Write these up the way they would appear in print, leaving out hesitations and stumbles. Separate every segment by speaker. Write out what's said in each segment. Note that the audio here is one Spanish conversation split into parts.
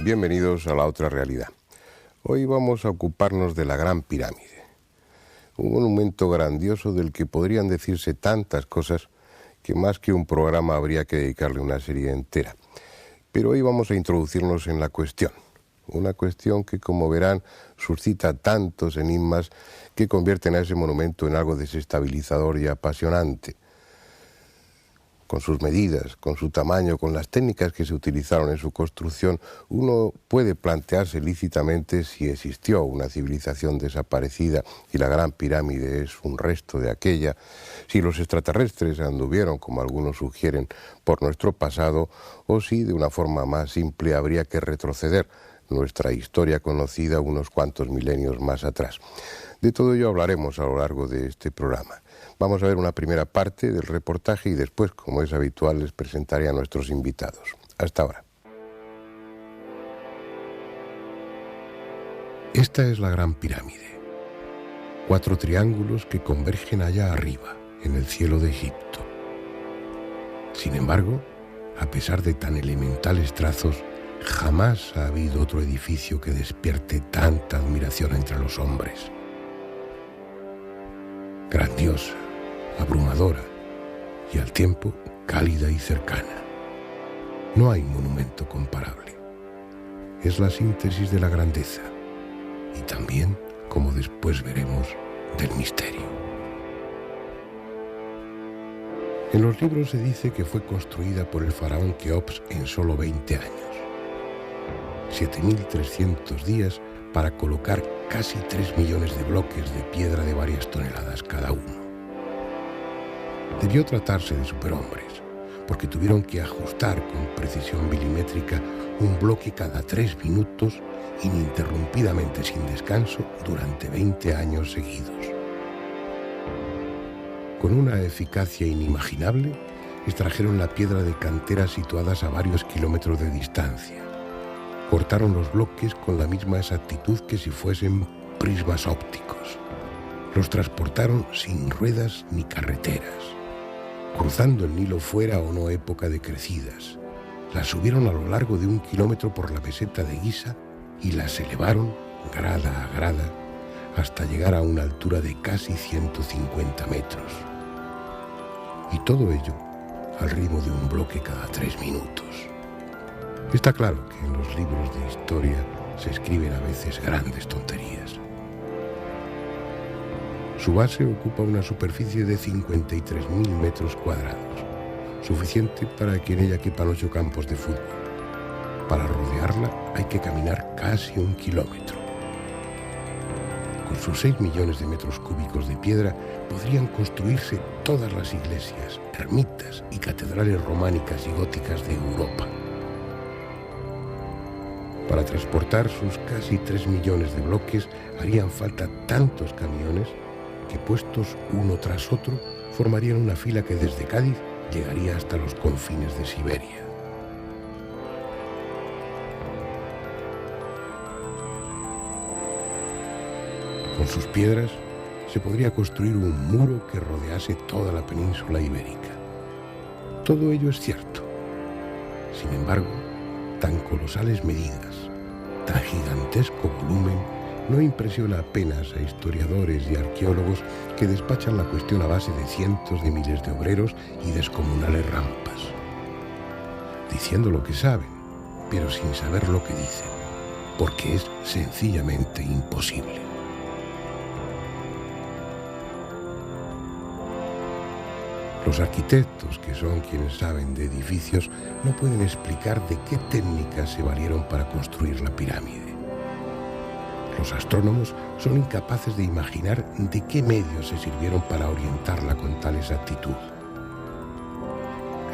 Speaker 1: bienvenidos a La Otra Realidad. Hoy vamos a ocuparnos de la Gran Pirámide, un monumento grandioso del que podrían decirse tantas cosas que más que un programa habría que dedicarle una serie entera. Pero hoy vamos a introducirnos en la cuestión, una cuestión que, como verán, suscita tantos enigmas que convierten a ese monumento en algo desestabilizador y apasionante. Con sus medidas, con su tamaño, con las técnicas que se utilizaron en su construcción, uno puede plantearse lícitamente si existió una civilización desaparecida y la Gran Pirámide es un resto de aquella, si los extraterrestres anduvieron, como algunos sugieren, por nuestro pasado, o si, de una forma más simple, habría que retroceder nuestra historia conocida unos cuantos milenios más atrás. De todo ello hablaremos a lo largo de este programa. Vamos a ver una primera parte del reportaje y después, como es habitual, les presentaré a nuestros invitados. Hasta ahora. Esta es la Gran Pirámide. 4 triángulos que convergen allá arriba, en el cielo de Egipto. Sin embargo, a pesar de tan elementales trazos, jamás ha habido otro edificio que despierte tanta admiración entre los hombres. Grandiosa, abrumadora y al tiempo cálida y cercana. No hay monumento comparable. Es la síntesis de la grandeza y también, como después veremos, del misterio. En los libros se dice que fue construida por el faraón Keops en solo 20 años. 7.300 días para colocar casi 3 millones de bloques de piedra de varias toneladas cada uno. Debió tratarse de superhombres, porque tuvieron que ajustar con precisión milimétrica un bloque cada 3 minutos ininterrumpidamente sin descanso durante 20 años seguidos. Con una eficacia inimaginable, extrajeron la piedra de canteras situadas a varios kilómetros de distancia. Cortaron los bloques con la misma exactitud que si fuesen prismas ópticos. Los transportaron sin ruedas ni carreteras, cruzando el Nilo fuera o no época de crecidas. Las subieron a lo largo de 1 kilómetro por la meseta de Giza y las elevaron grada a grada hasta llegar a una altura de casi 150 metros. Y todo ello al ritmo de un bloque cada 3 minutos. Está claro que en los libros de historia se escriben a veces grandes tonterías. Su base ocupa una superficie de 53.000 metros cuadrados, suficiente para que en ella quepan 8 campos de fútbol. Para rodearla hay que caminar casi 1 kilómetro. Con sus 6 millones de metros cúbicos de piedra podrían construirse todas las iglesias, ermitas y catedrales románicas y góticas de Europa. Para transportar sus casi 3 millones de bloques harían falta tantos camiones que, puestos uno tras otro, formarían una fila que desde Cádiz llegaría hasta los confines de Siberia. Con sus piedras se podría construir un muro que rodease toda la península ibérica. Todo ello es cierto. Sin embargo, tan colosales medidas, tan gigantesco volumen, no impresiona apenas a historiadores y arqueólogos que despachan la cuestión a base de cientos de miles de obreros y descomunales rampas. Diciendo lo que saben, pero sin saber lo que dicen, porque es sencillamente imposible. Los arquitectos, que son quienes saben de edificios, no pueden explicar de qué técnicas se valieron para construir la pirámide. Los astrónomos son incapaces de imaginar de qué medios se sirvieron para orientarla con tal exactitud.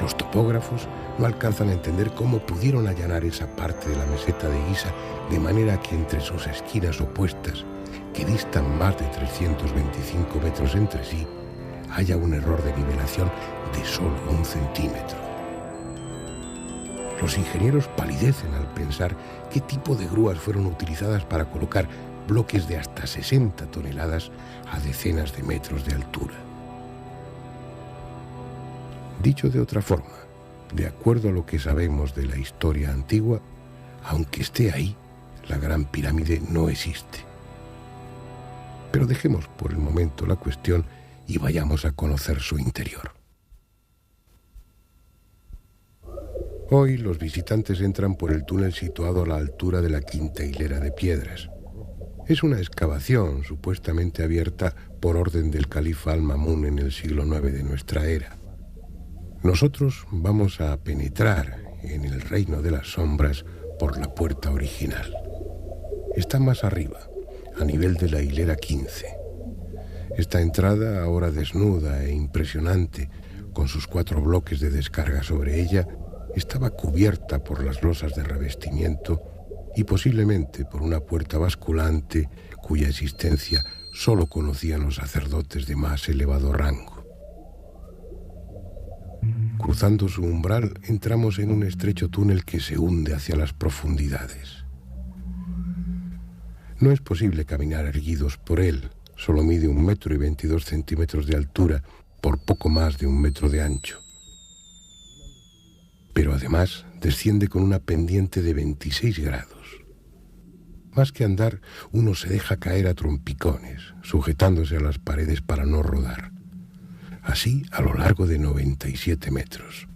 Speaker 1: Los topógrafos no alcanzan a entender cómo pudieron allanar esa parte de la meseta de Giza de manera que entre sus esquinas opuestas, que distan más de 325 metros entre sí, haya un error de nivelación de solo 1 centímetro. Los ingenieros palidecen al pensar qué tipo de grúas fueron utilizadas para colocar bloques de hasta 60 toneladas a decenas de metros de altura. Dicho de otra forma, de acuerdo a lo que sabemos de la historia antigua, Aunque esté ahí, la Gran Pirámide no existe. Pero dejemos por el momento la cuestión y vayamos a conocer su interior. Hoy los visitantes entran por el túnel situado a la altura de la quinta hilera de piedras. Es una excavación supuestamente abierta por orden del califa Al-Ma'mún en el siglo IX de nuestra era. Nosotros vamos a penetrar en el reino de las sombras por la puerta original. Está más arriba, a nivel de la hilera 15. Esta entrada, ahora desnuda e impresionante, con sus 4 bloques de descarga sobre ella, estaba cubierta por las losas de revestimiento y posiblemente por una puerta basculante cuya existencia solo conocían los sacerdotes de más elevado rango. Cruzando su umbral, entramos en un estrecho túnel que se hunde hacia las profundidades. No es posible caminar erguidos por él, solo mide 1,22 metros de altura por poco más de 1 metro de ancho. Pero además desciende con una pendiente de 26 grados. Más que andar, uno se deja caer a trompicones, sujetándose a las paredes para no rodar. Así a lo largo de 97 metros.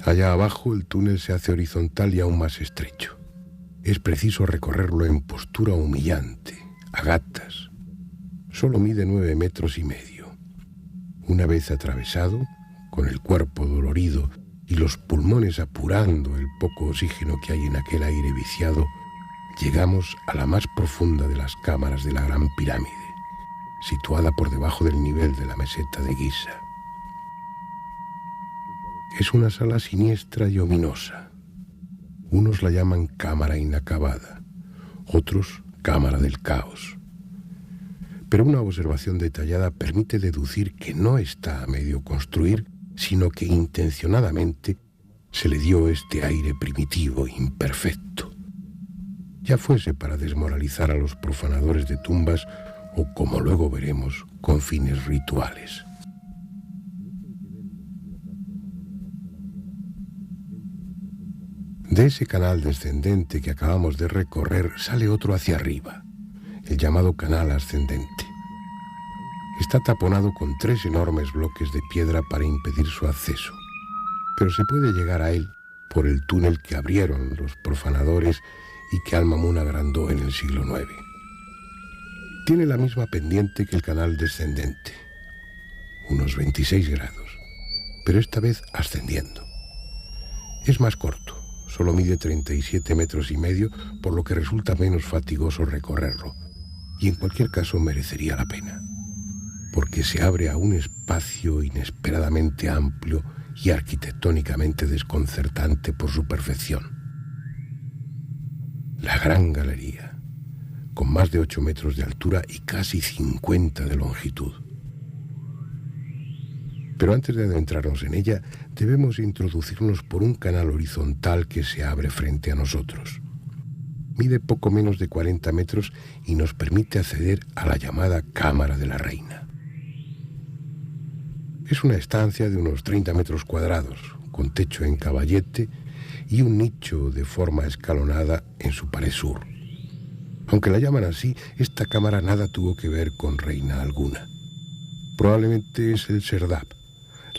Speaker 1: Allá abajo el túnel se hace horizontal y aún más estrecho. Es preciso recorrerlo en postura humillante, a gatas. Solo mide 9,5 metros. Una vez atravesado, con el cuerpo dolorido y los pulmones apurando el poco oxígeno que hay en aquel aire viciado, llegamos a la más profunda de las cámaras de la Gran Pirámide, situada por debajo del nivel de la meseta de Giza. Es una sala siniestra y ominosa. Unos la llaman cámara inacabada, otros cámara del caos. Pero una observación detallada permite deducir que no está a medio construir, sino que intencionadamente se le dio este aire primitivo e imperfecto. Ya fuese para desmoralizar a los profanadores de tumbas o, como luego veremos, con fines rituales. De ese canal descendente que acabamos de recorrer sale otro hacia arriba, el llamado canal ascendente. Está taponado con 3 enormes bloques de piedra para impedir su acceso, pero se puede llegar a él por el túnel que abrieron los profanadores y que Al-Ma'mún agrandó en el siglo IX. Tiene la misma pendiente que el canal descendente, unos 26 grados, pero esta vez ascendiendo. Es más corto, solo mide 37,5 metros, por lo que resulta menos fatigoso recorrerlo, y en cualquier caso merecería la pena, porque se abre a un espacio inesperadamente amplio y arquitectónicamente desconcertante por su perfección. La Gran Galería, con más de 8 metros de altura y casi 50 de longitud. Pero antes de adentrarnos en ella, debemos introducirnos por un canal horizontal que se abre frente a nosotros. Mide poco menos de 40 metros y nos permite acceder a la llamada Cámara de la Reina. Es una estancia de unos 30 metros cuadrados, con techo en caballete y un nicho de forma escalonada en su pared sur. Aunque la llaman así, esta cámara nada tuvo que ver con reina alguna. Probablemente es el Serdab,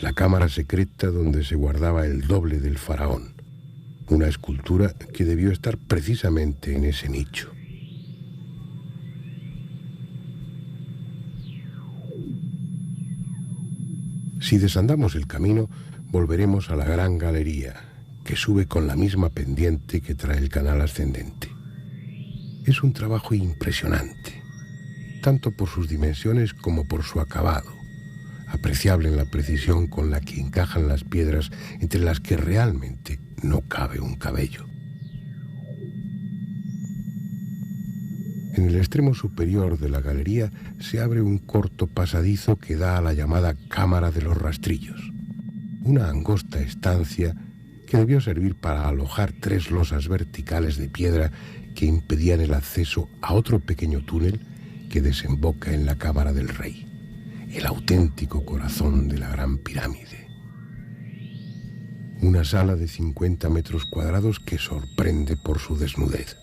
Speaker 1: la cámara secreta donde se guardaba el doble del faraón, una escultura que debió estar precisamente en ese nicho. Si desandamos el camino, volveremos a la Gran Galería, que sube con la misma pendiente que trae el canal ascendente. Es un trabajo impresionante, tanto por sus dimensiones como por su acabado, apreciable en la precisión con la que encajan las piedras entre las que realmente no cabe un cabello. En el extremo superior de la galería se abre un corto pasadizo que da a la llamada Cámara de los Rastrillos, una angosta estancia que debió servir para alojar 3 losas verticales de piedra que impedían el acceso a otro pequeño túnel que desemboca en la Cámara del Rey, el auténtico corazón de la Gran Pirámide. Una sala de 50 metros cuadrados que sorprende por su desnudez.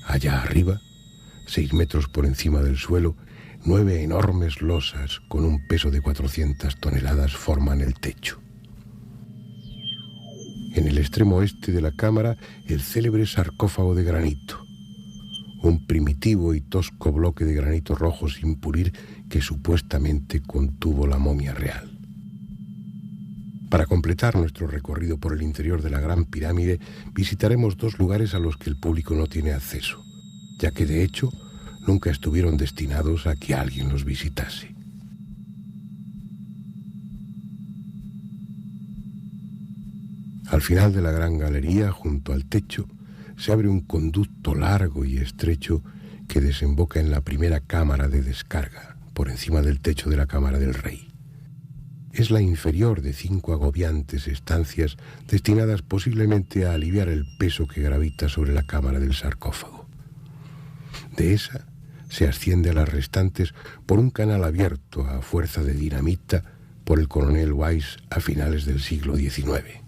Speaker 1: Allá arriba, 6 metros por encima del suelo, 9 enormes losas con un peso de 400 toneladas forman el techo. En el extremo este de la cámara, el célebre sarcófago de granito, un primitivo y tosco bloque de granito rojo sin pulir que supuestamente contuvo la momia real. Para completar nuestro recorrido por el interior de la Gran Pirámide, visitaremos 2 lugares a los que el público no tiene acceso, ya que de hecho nunca estuvieron destinados a que alguien los visitase. Al final de la gran galería, junto al techo, se abre un conducto largo y estrecho que desemboca en la primera cámara de descarga, por encima del techo de la Cámara del Rey. Es la inferior de 5 agobiantes estancias destinadas posiblemente a aliviar el peso que gravita sobre la cámara del sarcófago. De esa se asciende a las restantes por un canal abierto a fuerza de dinamita por el coronel Weiss a finales del siglo XIX.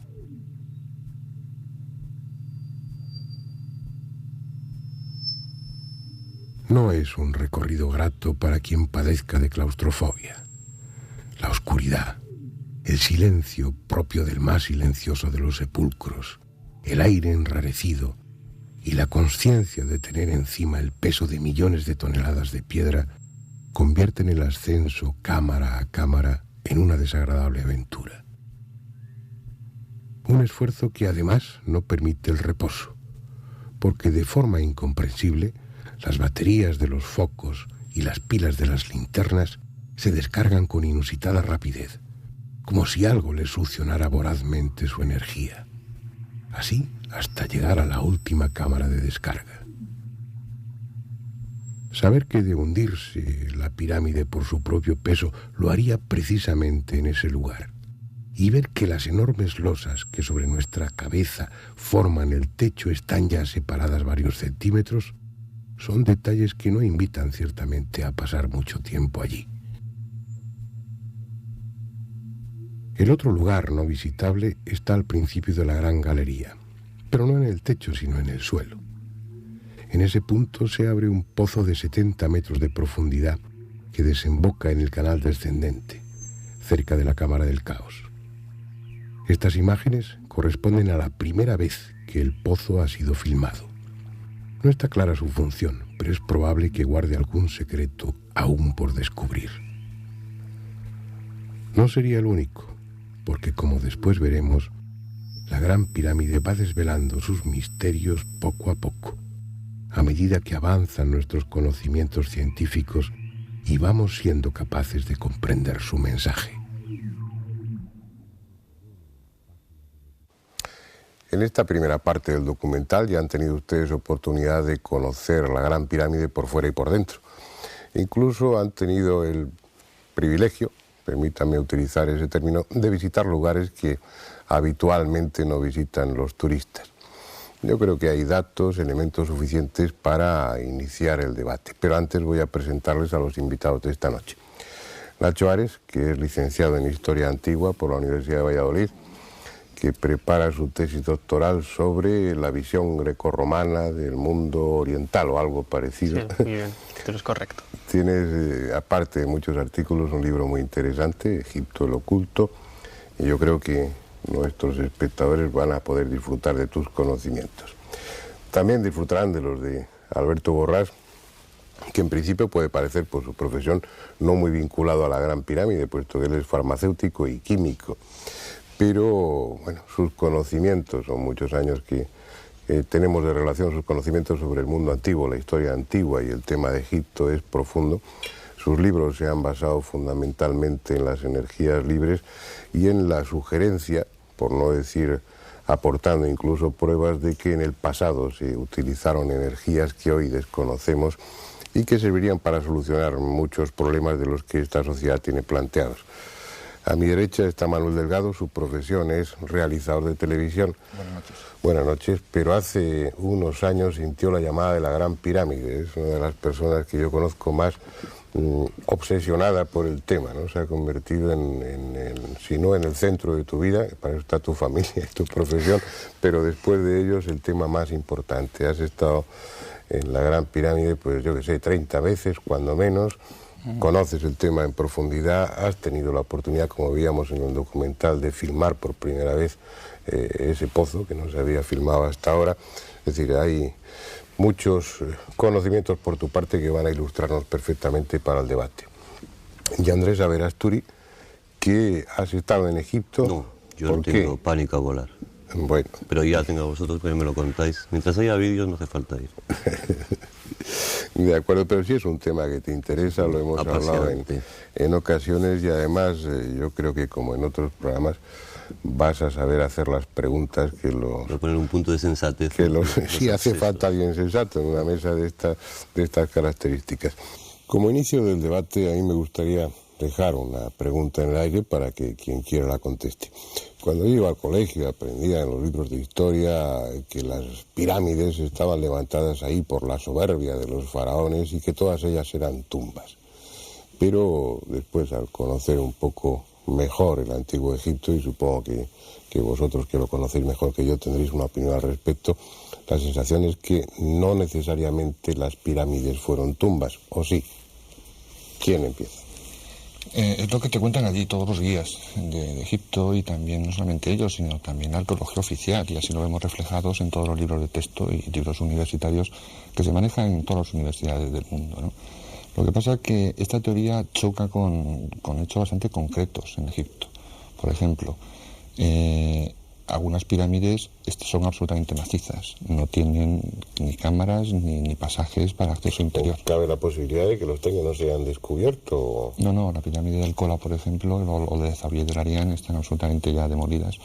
Speaker 1: No es un recorrido grato para quien padezca de claustrofobia. La oscuridad, el silencio propio del más silencioso de los sepulcros, el aire enrarecido y la consciencia de tener encima el peso de millones de toneladas de piedra convierten el ascenso cámara a cámara en una desagradable aventura. Un esfuerzo que además no permite el reposo, porque de forma incomprensible las baterías de los focos y las pilas de las linternas se descargan con inusitada rapidez, como si algo les succionara vorazmente su energía. Así hasta llegar a la última cámara de descarga. Saber que de hundirse la pirámide por su propio peso lo haría precisamente en ese lugar, y ver que las enormes losas que sobre nuestra cabeza forman el techo están ya separadas varios centímetros, son detalles que no invitan ciertamente a pasar mucho tiempo allí. El otro lugar no visitable está al principio de la gran galería, pero no en el techo, sino en el suelo. En ese punto se abre un pozo de 70 metros de profundidad que desemboca en el canal descendente, cerca de la Cámara del Caos. Estas imágenes corresponden a la primera vez que el pozo ha sido filmado. No está clara su función, pero es probable que guarde algún secreto aún por descubrir. No sería el único, porque como después veremos, la Gran Pirámide va desvelando sus misterios poco a poco, a medida que avanzan nuestros conocimientos científicos y vamos siendo capaces de comprender su mensaje. En esta primera parte del documental ya han tenido ustedes oportunidad de conocer la Gran Pirámide por fuera y por dentro. Incluso han tenido el privilegio, permítanme utilizar ese término, de visitar lugares que habitualmente no visitan los turistas. Yo creo que hay datos, elementos suficientes para iniciar el debate, pero antes voy a presentarles a los invitados de esta noche. Nacho Ares, que es licenciado en Historia Antigua por la Universidad de Valladolid, que prepara su tesis doctoral sobre la visión grecorromana del mundo oriental o algo parecido.
Speaker 2: Sí, muy bien, el título es correcto.
Speaker 1: Tienes, aparte de muchos artículos, un libro muy interesante, Egipto el Oculto, y yo creo que nuestros espectadores van a poder disfrutar de tus conocimientos. También disfrutarán de los de Alberto Borrás, que en principio puede parecer por su profesión no muy vinculado a la Gran Pirámide, puesto que él es farmacéutico y químico. Pero bueno, sus conocimientos, son muchos años que tenemos de relación, sus conocimientos sobre el mundo antiguo, la historia antigua y el tema de Egipto es profundo. Sus libros se han basado fundamentalmente en las energías libres y en la sugerencia, por no decir aportando incluso pruebas de que en el pasado se utilizaron energías que hoy desconocemos y que servirían para solucionar muchos problemas de los que esta sociedad tiene planteados. A mi derecha está Manuel Delgado, su profesión es realizador de televisión.
Speaker 3: Buenas noches.
Speaker 1: Buenas noches, pero hace unos años sintió la llamada de la Gran Pirámide. Es una de las personas que yo conozco más obsesionada por el tema, ¿no? Se ha convertido si no en el centro de tu vida, para eso está tu familia y tu profesión, pero después de ellos el tema más importante. Has estado en la Gran Pirámide, pues yo que sé, 30 veces, cuando menos. Conoces el tema en profundidad, has tenido la oportunidad, como veíamos en el documental, de filmar por primera vez ese pozo que no se había filmado hasta ahora. Es decir, hay muchos conocimientos por tu parte que van a ilustrarnos perfectamente para el debate. Y Andrés Averasturi, que has estado en Egipto.
Speaker 4: No, yo no tengo pánico a volar.
Speaker 1: Bueno.
Speaker 4: Pero ya tengo a vosotros que me lo contáis. Mientras haya vídeos no hace falta ir.
Speaker 1: De acuerdo, pero sí es un tema que te interesa, lo hemos hablado en ocasiones y además yo creo que como en otros programas vas a saber hacer las preguntas que los...
Speaker 4: Voy a poner un punto de sensatez.
Speaker 1: Sí hace falta alguien sensato en una mesa de estas características. Como inicio del debate, a mí me gustaría dejar una pregunta en el aire para que quien quiera la conteste. Cuando yo iba al colegio aprendía en los libros de historia que las pirámides estaban levantadas ahí por la soberbia de los faraones y que todas ellas eran tumbas. Pero después, al conocer un poco mejor el antiguo Egipto, y supongo que vosotros que lo conocéis mejor que yo tendréis una opinión al respecto, la sensación es que no necesariamente las pirámides fueron tumbas, ¿o sí? ¿Quién empieza?
Speaker 3: Es lo que te cuentan allí todos los guías de Egipto, y también no solamente ellos, sino también la arqueología oficial, y así lo vemos reflejados en todos los libros de texto y libros universitarios que se manejan en todas las universidades del mundo, ¿no? Lo que pasa es que esta teoría choca con hechos bastante concretos en Egipto. Por ejemplo, algunas pirámides son absolutamente macizas, no tienen ni cámaras ni pasajes para acceso interior.
Speaker 1: ¿Cabe la posibilidad de que los tengan no se hayan descubierto?
Speaker 3: No, la pirámide del Kola, por ejemplo, o de Zawiya del Arián están absolutamente ya demolidas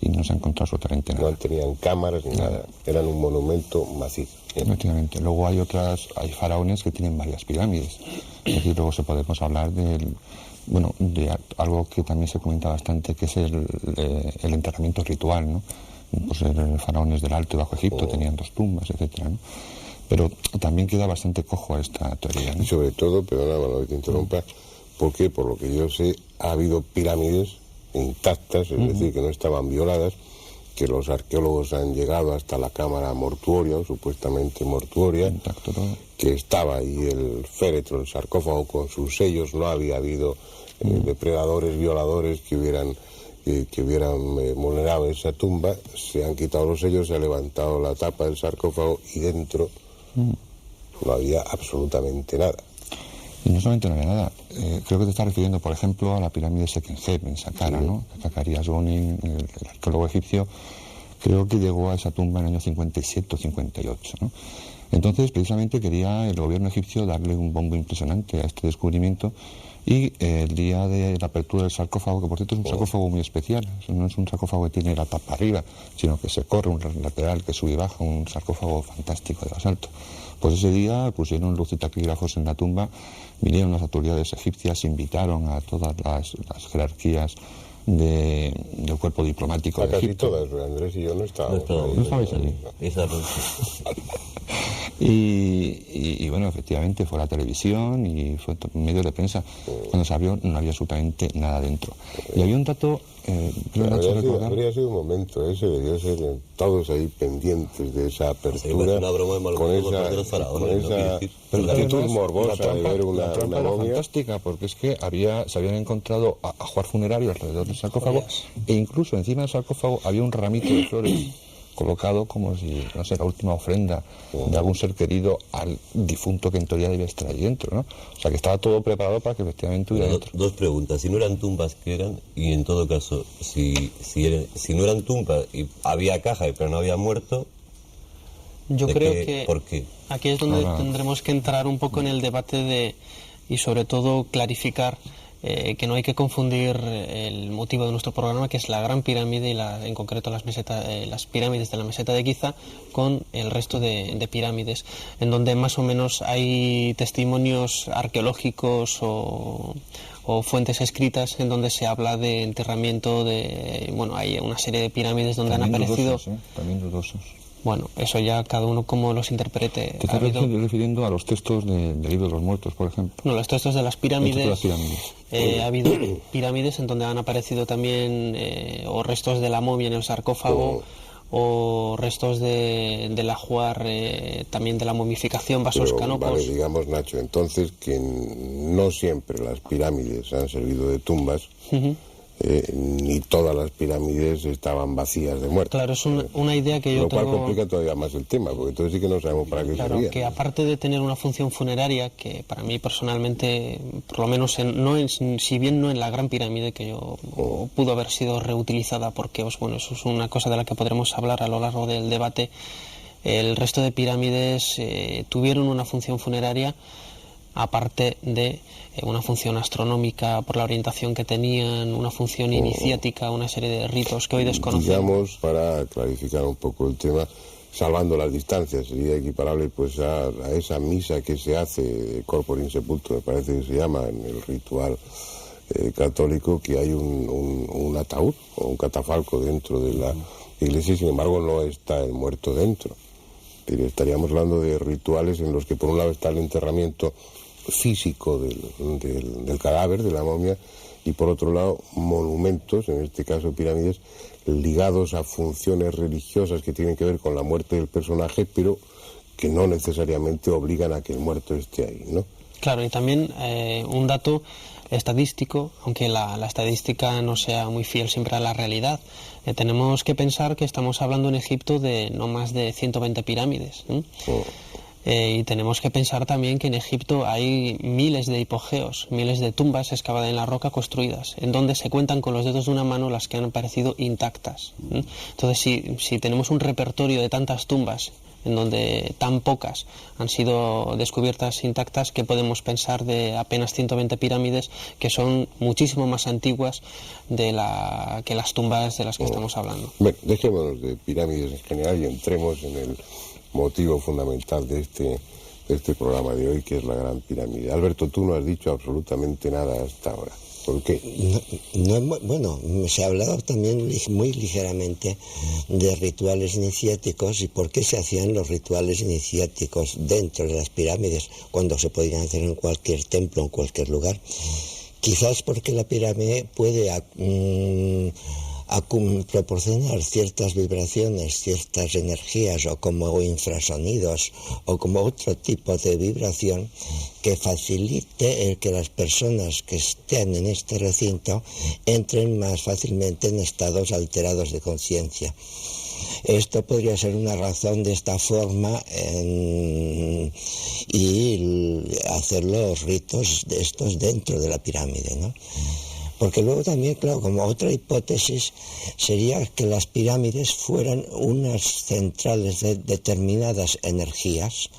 Speaker 3: y no se ha encontrado absolutamente nada.
Speaker 1: No tenían cámaras ni nada, eran un monumento macizo.
Speaker 3: Efectivamente. Luego hay faraones que tienen varias pirámides. Es decir, luego podemos hablar de algo que también se comenta bastante, que es el enterramiento ritual, ¿no? Pues los faraones del Alto y Bajo Egipto tenían 2 tumbas, etcétera, ¿no? Pero también queda bastante cojo a esta teoría, ¿no?
Speaker 1: Y sobre todo, perdóname que te interrumpa, porque por lo que yo sé, ha habido pirámides intactas, es decir, que no estaban violadas, que los arqueólogos han llegado hasta la cámara mortuoria, o supuestamente mortuoria,
Speaker 3: intacto todo,
Speaker 1: que estaba ahí el féretro, el sarcófago con sus sellos, no había habido depredadores, violadores que hubieran vulnerado esa tumba. Se han quitado los sellos, se ha levantado la tapa del sarcófago y dentro no había absolutamente nada.
Speaker 3: Y no solamente no había nada, creo que te estás refiriendo, por ejemplo, a la pirámide de Sekenheb en Saqqara, ¿no? Zacharias Gonin, el arqueólogo egipcio, creo que llegó a esa tumba en el año 57 o 58, ¿no? Entonces, precisamente quería el gobierno egipcio darle un bombo impresionante a este descubrimiento, y el día de la apertura del sarcófago, que por cierto es un sarcófago muy especial, no es un sarcófago que tiene la tapa arriba, sino que se corre un lateral que sube y baja, un sarcófago fantástico de basalto. Pues ese día pusieron luz y taquígrafos en la tumba, vinieron las autoridades egipcias, invitaron a todas las jerarquías del cuerpo diplomático de Egipto.
Speaker 1: Casi todas, Andrés y yo no estábamos.
Speaker 3: No estabais allí. Y bueno, efectivamente fue la televisión y fue medios de prensa. Cuando se abrió no había absolutamente nada dentro. Y había un dato,
Speaker 1: habría sido un momento ese, debió ser todos ahí pendientes de esa apertura, con esa actitud morbosa de ver una momia.
Speaker 3: Fantástica, porque es que se habían encontrado ajuar funerario alrededor del sarcófago, e incluso encima del sarcófago había un ramito de flores colocado como si, no sé, la última ofrenda de algún ser querido al difunto que en teoría debía estar ahí dentro, ¿no? O sea, que estaba todo preparado para que efectivamente hubiera dentro.
Speaker 4: Dos preguntas. Si no eran tumbas, ¿qué eran? Y en todo caso, si no eran tumbas y había caja pero no había muerto,
Speaker 2: yo creo que
Speaker 4: ¿por qué?
Speaker 2: Aquí es donde tendremos que entrar un poco en el debate y sobre todo clarificar que no hay que confundir el motivo de nuestro programa, que es la Gran Pirámide y en concreto las pirámides de la meseta de Giza, con el resto de pirámides, en donde más o menos hay testimonios arqueológicos o fuentes escritas en donde se habla de enterramiento hay una serie de pirámides donde
Speaker 3: también
Speaker 2: han aparecido
Speaker 3: dudosos, también dudosos.
Speaker 2: Bueno, eso ya cada uno como los interprete.
Speaker 3: ¿Te estás refiriendo a los textos del libro de los muertos, por ejemplo?
Speaker 2: No, los textos de las pirámides. Ha habido pirámides en donde han aparecido también o restos de la momia en el sarcófago o restos del ajuar, también de la momificación, vasos canopos.
Speaker 1: Vale, digamos, Nacho, entonces que no siempre las pirámides han servido de tumbas. Ni todas las pirámides estaban vacías de muertos.
Speaker 2: Claro, es una idea que yo tengo...
Speaker 1: Lo cual complica todavía más el tema, porque entonces sí que no sabemos para qué servía.
Speaker 2: Que aparte de tener una función funeraria, que para mí personalmente, por lo menos si bien no en la Gran Pirámide, que pudo haber sido reutilizada, porque eso es una cosa de la que podremos hablar a lo largo del debate, el resto de pirámides tuvieron una función funeraria, aparte de una función astronómica por la orientación que tenían, una función iniciática, una serie de ritos que hoy desconocemos.
Speaker 1: Digamos, para clarificar un poco el tema, salvando las distancias, sería equiparable pues a esa misa que se hace de corpore insepulto, me parece que se llama en el ritual católico, que hay un ataúd o un catafalco dentro de la iglesia y sin embargo no está el muerto dentro. Estaríamos hablando de rituales en los que por un lado está el enterramiento físico del cadáver, de la momia, y por otro lado monumentos, en este caso pirámides, ligados a funciones religiosas que tienen que ver con la muerte del personaje, pero que no necesariamente obligan a que el muerto esté ahí, ¿no?
Speaker 2: Claro, y también un dato estadístico, aunque la estadística no sea muy fiel siempre a la realidad, tenemos que pensar que estamos hablando en Egipto de no más de 120 pirámides, y tenemos que pensar también que en Egipto hay miles de hipogeos, miles de tumbas excavadas en la roca construidas, en donde se cuentan con los dedos de una mano las que han aparecido intactas. Entonces, si tenemos un repertorio de tantas tumbas en donde tan pocas han sido descubiertas intactas, ¿qué podemos pensar de apenas 120 pirámides que son muchísimo más antiguas que las tumbas de las que estamos hablando?
Speaker 1: Bueno, dejémonos de pirámides en general y entremos en el motivo fundamental de este programa de hoy, que es la Gran Pirámide. Alberto, tú no has dicho absolutamente nada hasta ahora. ¿Por qué?
Speaker 5: Bueno, se ha hablado también muy ligeramente de rituales iniciáticos y por qué se hacían los rituales iniciáticos dentro de las pirámides cuando se podían hacer en cualquier templo, en cualquier lugar. Quizás porque la pirámide puede proporcionar ciertas vibraciones, ciertas energías o como infrasonidos o como otro tipo de vibración que facilite el que las personas que estén en este recinto entren más fácilmente en estados alterados de conciencia. Esto podría ser una razón de esta forma y hacer los ritos de estos dentro de la pirámide, ¿no? Porque luego también, claro, como otra hipótesis sería que las pirámides fueran unas centrales de determinadas energías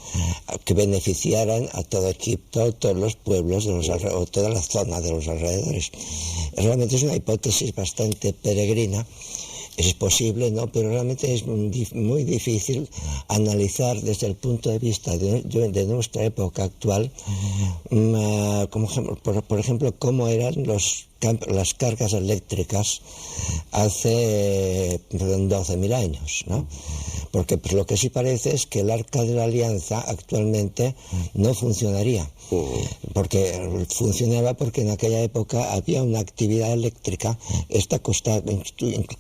Speaker 5: que beneficiaran a todo Egipto, todos los pueblos o toda la zona de los alrededores. Realmente es una hipótesis bastante peregrina. Es posible, ¿no? Pero realmente es muy difícil analizar desde el punto de vista de nuestra época actual, por ejemplo, cómo eran las cargas eléctricas hace 12.000 años, ¿no? Porque pues, lo que sí parece es que el Arca de la Alianza actualmente no funcionaría. Porque funcionaba porque en aquella época había una actividad eléctrica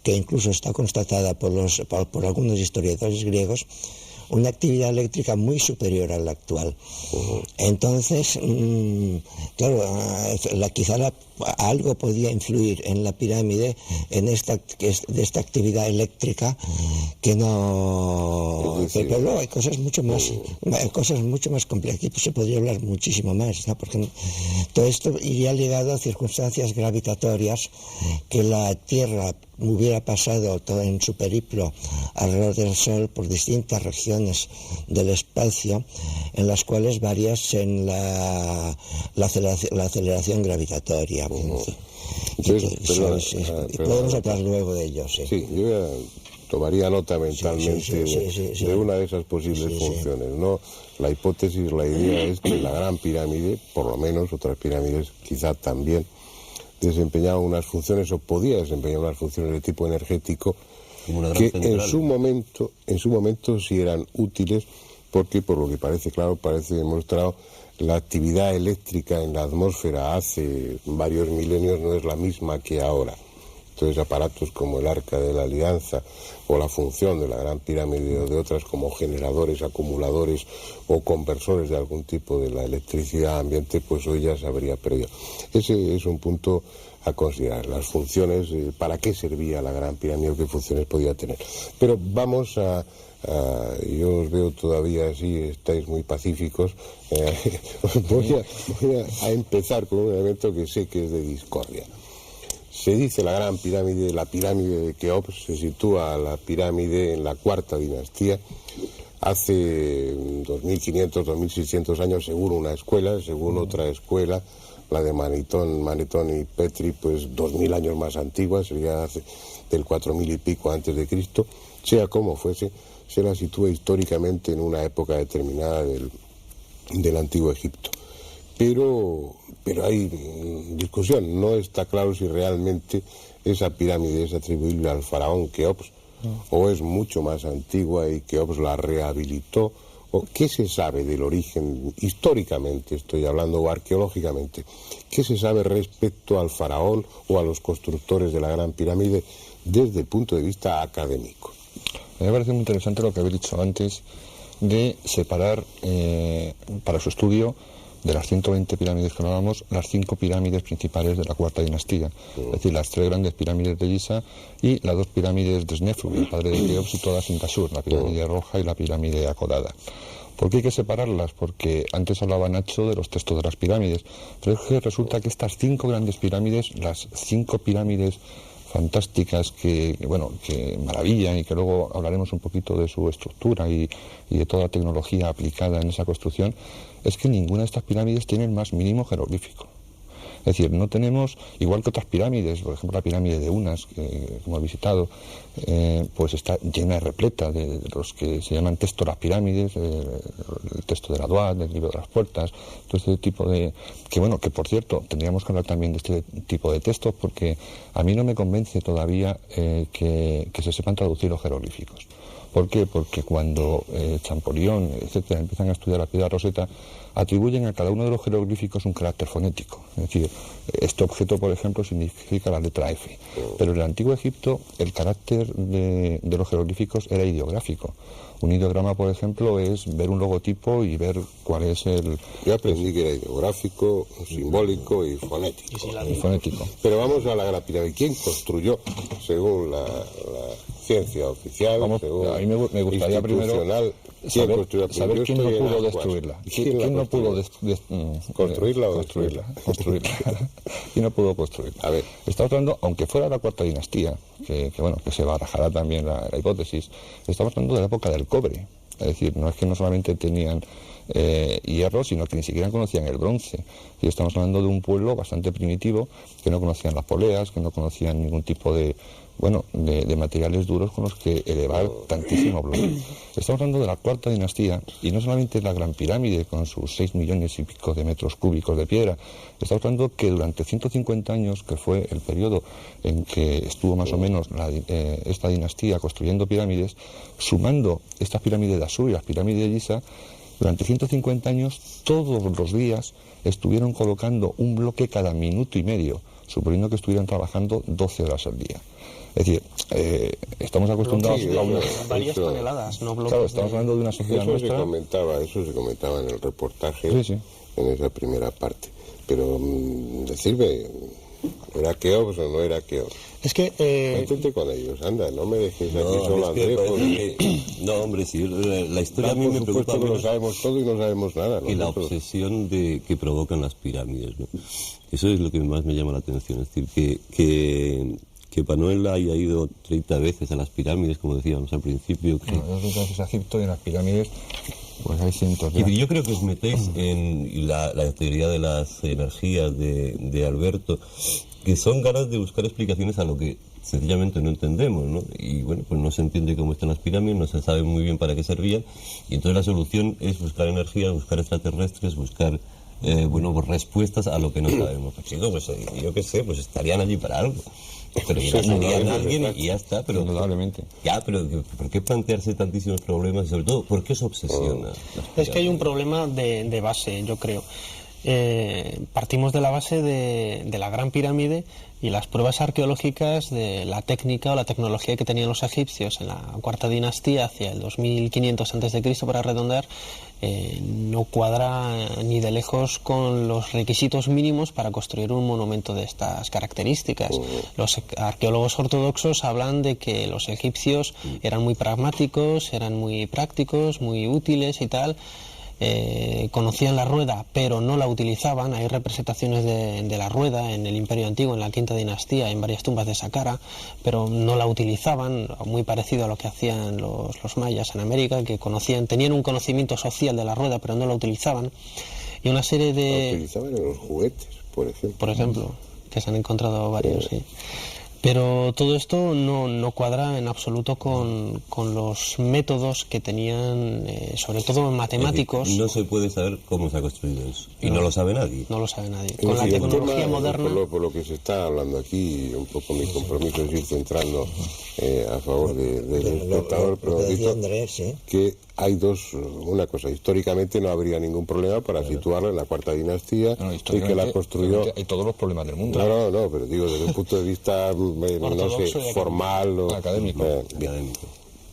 Speaker 5: que incluso está constatada por algunos historiadores griegos, una actividad eléctrica muy superior a la actual. Entonces, claro, quizá algo podía influir en la pirámide de esta actividad eléctrica que no... Pero luego hay cosas mucho más complejas. Aquí se podría hablar muchísimo más, ¿no? Porque todo esto iría ligado a circunstancias gravitatorias que la Tierra hubiera pasado todo en su periplo alrededor del Sol por distintas regiones del espacio en las cuales variasen la aceleración gravitatoria. efectivamente.
Speaker 1: Entonces,
Speaker 5: y podemos hablar luego de ellos.
Speaker 1: Sí, yo ya tomaría nota mentalmente de una de esas posibles funciones, ¿no? La hipótesis, la idea es que la Gran Pirámide, por lo menos otras pirámides quizá también, desempeñaba unas funciones o podía desempeñar unas funciones de tipo energético que en su momento sí eran útiles, porque por lo que parece claro, parece demostrado, la actividad eléctrica en la atmósfera hace varios milenios no es la misma que ahora. Entonces aparatos como el Arca de la Alianza o la función de la Gran Pirámide o de otras como generadores, acumuladores o conversores de algún tipo de la electricidad ambiente, pues hoy ya se habría perdido. Ese es un punto a considerar, las funciones, para qué servía la Gran Pirámide o qué funciones podía tener. Pero vamos a yo os veo todavía así, estáis muy pacíficos. Voy a empezar con un elemento que sé que es de discordia. Se dice la Gran Pirámide, la pirámide de Keops, se sitúa la pirámide en la cuarta dinastía, hace 2500, 2600 años, según una escuela, según otra escuela, la de Manetón y Petri, pues 2000 años más antigua, sería del 4000 y pico antes de Cristo. Sea como fuese, se la sitúa históricamente en una época determinada del Antiguo Egipto. Pero hay discusión, no está claro si realmente esa pirámide es atribuible al faraón Keops o es mucho más antigua y Keops la rehabilitó. ¿O qué se sabe del origen, históricamente estoy hablando, o arqueológicamente? ¿Qué se sabe respecto al faraón o a los constructores de la Gran Pirámide desde el punto de vista académico?
Speaker 3: A mí me parece muy interesante lo que habéis dicho antes de separar para su estudio de las 120 pirámides que hablábamos, las 5 pirámides principales de la cuarta dinastía, es decir, las 3 grandes pirámides de Giza y las 2 pirámides de Snefru, el padre de Keops, y todas en Tashur, la pirámide roja y la pirámide acodada. ¿Por qué hay que separarlas? Porque antes hablaba Nacho de los textos de las pirámides, pero es que resulta que estas 5 grandes pirámides, las 5 pirámides fantásticas que maravillan y que luego hablaremos un poquito de su estructura y de toda la tecnología aplicada en esa construcción, es que ninguna de estas pirámides tiene el más mínimo jeroglífico. Es decir, no tenemos, igual que otras pirámides, por ejemplo la pirámide de Unas, que hemos visitado, pues está llena de repleta de los que se llaman texto de las pirámides, el texto de la Duat, del libro de las puertas, todo este tipo de... que por cierto, tendríamos que hablar también de este tipo de textos, porque a mí no me convence todavía que se sepan traducir los jeroglíficos. ¿Por qué? Porque cuando Champollion, etcétera, empiezan a estudiar la piedra roseta, atribuyen a cada uno de los jeroglíficos un carácter fonético. Es decir, este objeto, por ejemplo, significa la letra F. Pero en el Antiguo Egipto el carácter de los jeroglíficos era ideográfico. Un ideograma, por ejemplo, es ver un logotipo y ver cuál es el...
Speaker 1: Yo aprendí que era ideográfico, simbólico y fonético.
Speaker 3: Y fonético.
Speaker 1: Pero vamos a la Gran Pirámide. ¿Quién construyó, según la ciencia oficial, según
Speaker 3: a mí me gustaría primero saber quién no pudo destruirla. ¿Quién no pudo
Speaker 1: construirla o destruirla?
Speaker 3: ¿Quién no pudo construirla?
Speaker 1: A ver.
Speaker 3: Estamos hablando, aunque fuera la cuarta dinastía, que se barajará también la hipótesis, estamos hablando de la época del cobre. Es decir, no es que no solamente tenían hierro, sino que ni siquiera conocían el bronce. Y estamos hablando de un pueblo bastante primitivo, que no conocían las poleas, que no conocían ningún tipo de materiales duros con los que elevar tantísimo bloque. Estamos hablando de la cuarta dinastía, y no solamente la Gran Pirámide con sus 6 millones y pico de metros cúbicos de piedra. Estamos hablando que durante 150 años, que fue el periodo en que estuvo más o menos esta dinastía construyendo pirámides, sumando estas pirámides de Asur y las pirámides de Giza, durante 150 años todos los días estuvieron colocando un bloque cada minuto y medio, suponiendo que estuvieran trabajando 12 horas al día. Es decir, estamos acostumbrados
Speaker 2: a varias toneladas, no bloques.
Speaker 3: Claro, estamos hablando de una sociedad nuestra.
Speaker 1: Eso se comentaba en el reportaje,
Speaker 3: sí.
Speaker 1: En esa primera parte. Pero decirme, ¿era Keops o no era Keops?
Speaker 5: Es que...
Speaker 1: Métete con ellos, anda, no me dejes aquí solo Andrejo.
Speaker 4: No, hombre, sí, la historia a mí me preocupa
Speaker 1: que lo sabemos todo y no sabemos nada.
Speaker 4: Y la obsesión que provocan las pirámides, ¿no? Eso es lo que más me llama la atención, es decir, que Manuel haya ido 30 veces a las pirámides, como decíamos al principio.
Speaker 3: Dos veces a Egipto y en las pirámides Pues hay cientos.
Speaker 4: Yo creo que os metéis en la teoría de las energías de Alberto, que son ganas de buscar explicaciones a lo que sencillamente no entendemos, ¿no? Y bueno, pues no se entiende cómo están las pirámides, no se sabe muy bien para qué servían, y entonces la solución es buscar energías, buscar extraterrestres, buscar pues respuestas a lo que no sabemos. Pues chicos, pues yo qué sé, pues estarían allí para algo. Pero llegarían a alguien y ya está. Pero,
Speaker 3: indudablemente.
Speaker 4: Ya, pero ¿por qué plantearse tantísimos problemas? Y sobre todo, ¿por qué se obsesiona?
Speaker 2: Es que hay un problema de base, yo creo. Partimos de la base de la Gran Pirámide y las pruebas arqueológicas de la técnica o la tecnología que tenían los egipcios en la cuarta dinastía hacia el 2500 a.C. para redondear, no cuadra ni de lejos con los requisitos mínimos para construir un monumento de estas características. Los arqueólogos ortodoxos hablan de que los egipcios eran muy pragmáticos, eran muy prácticos, muy útiles y tal. Conocían la rueda pero no la utilizaban. Hay representaciones de la rueda en el Imperio Antiguo, en la quinta dinastía, en varias tumbas de Saqqara, pero no la utilizaban, muy parecido a lo que hacían los mayas en América, que tenían un conocimiento social de la rueda pero no la utilizaban. Y una serie de...
Speaker 1: La utilizaban en los juguetes, por ejemplo.
Speaker 2: Por ejemplo, que se han encontrado varios, sí. Pero todo esto no cuadra en absoluto con los métodos que tenían, sobre todo matemáticos.
Speaker 4: No se puede saber cómo se ha construido eso. Y no lo sabe nadie.
Speaker 2: No lo sabe nadie. Con la tecnología moderna...
Speaker 1: Por lo que se está hablando aquí, un poco mi compromiso es ir centrando a favor del espectador, pero que hay una cosa, históricamente no habría ningún problema para situarla en la cuarta dinastía y que la construyó...
Speaker 3: Hay todos los problemas del mundo.
Speaker 1: No, pero digo, desde un punto de vista, no sé, formal o
Speaker 3: académico.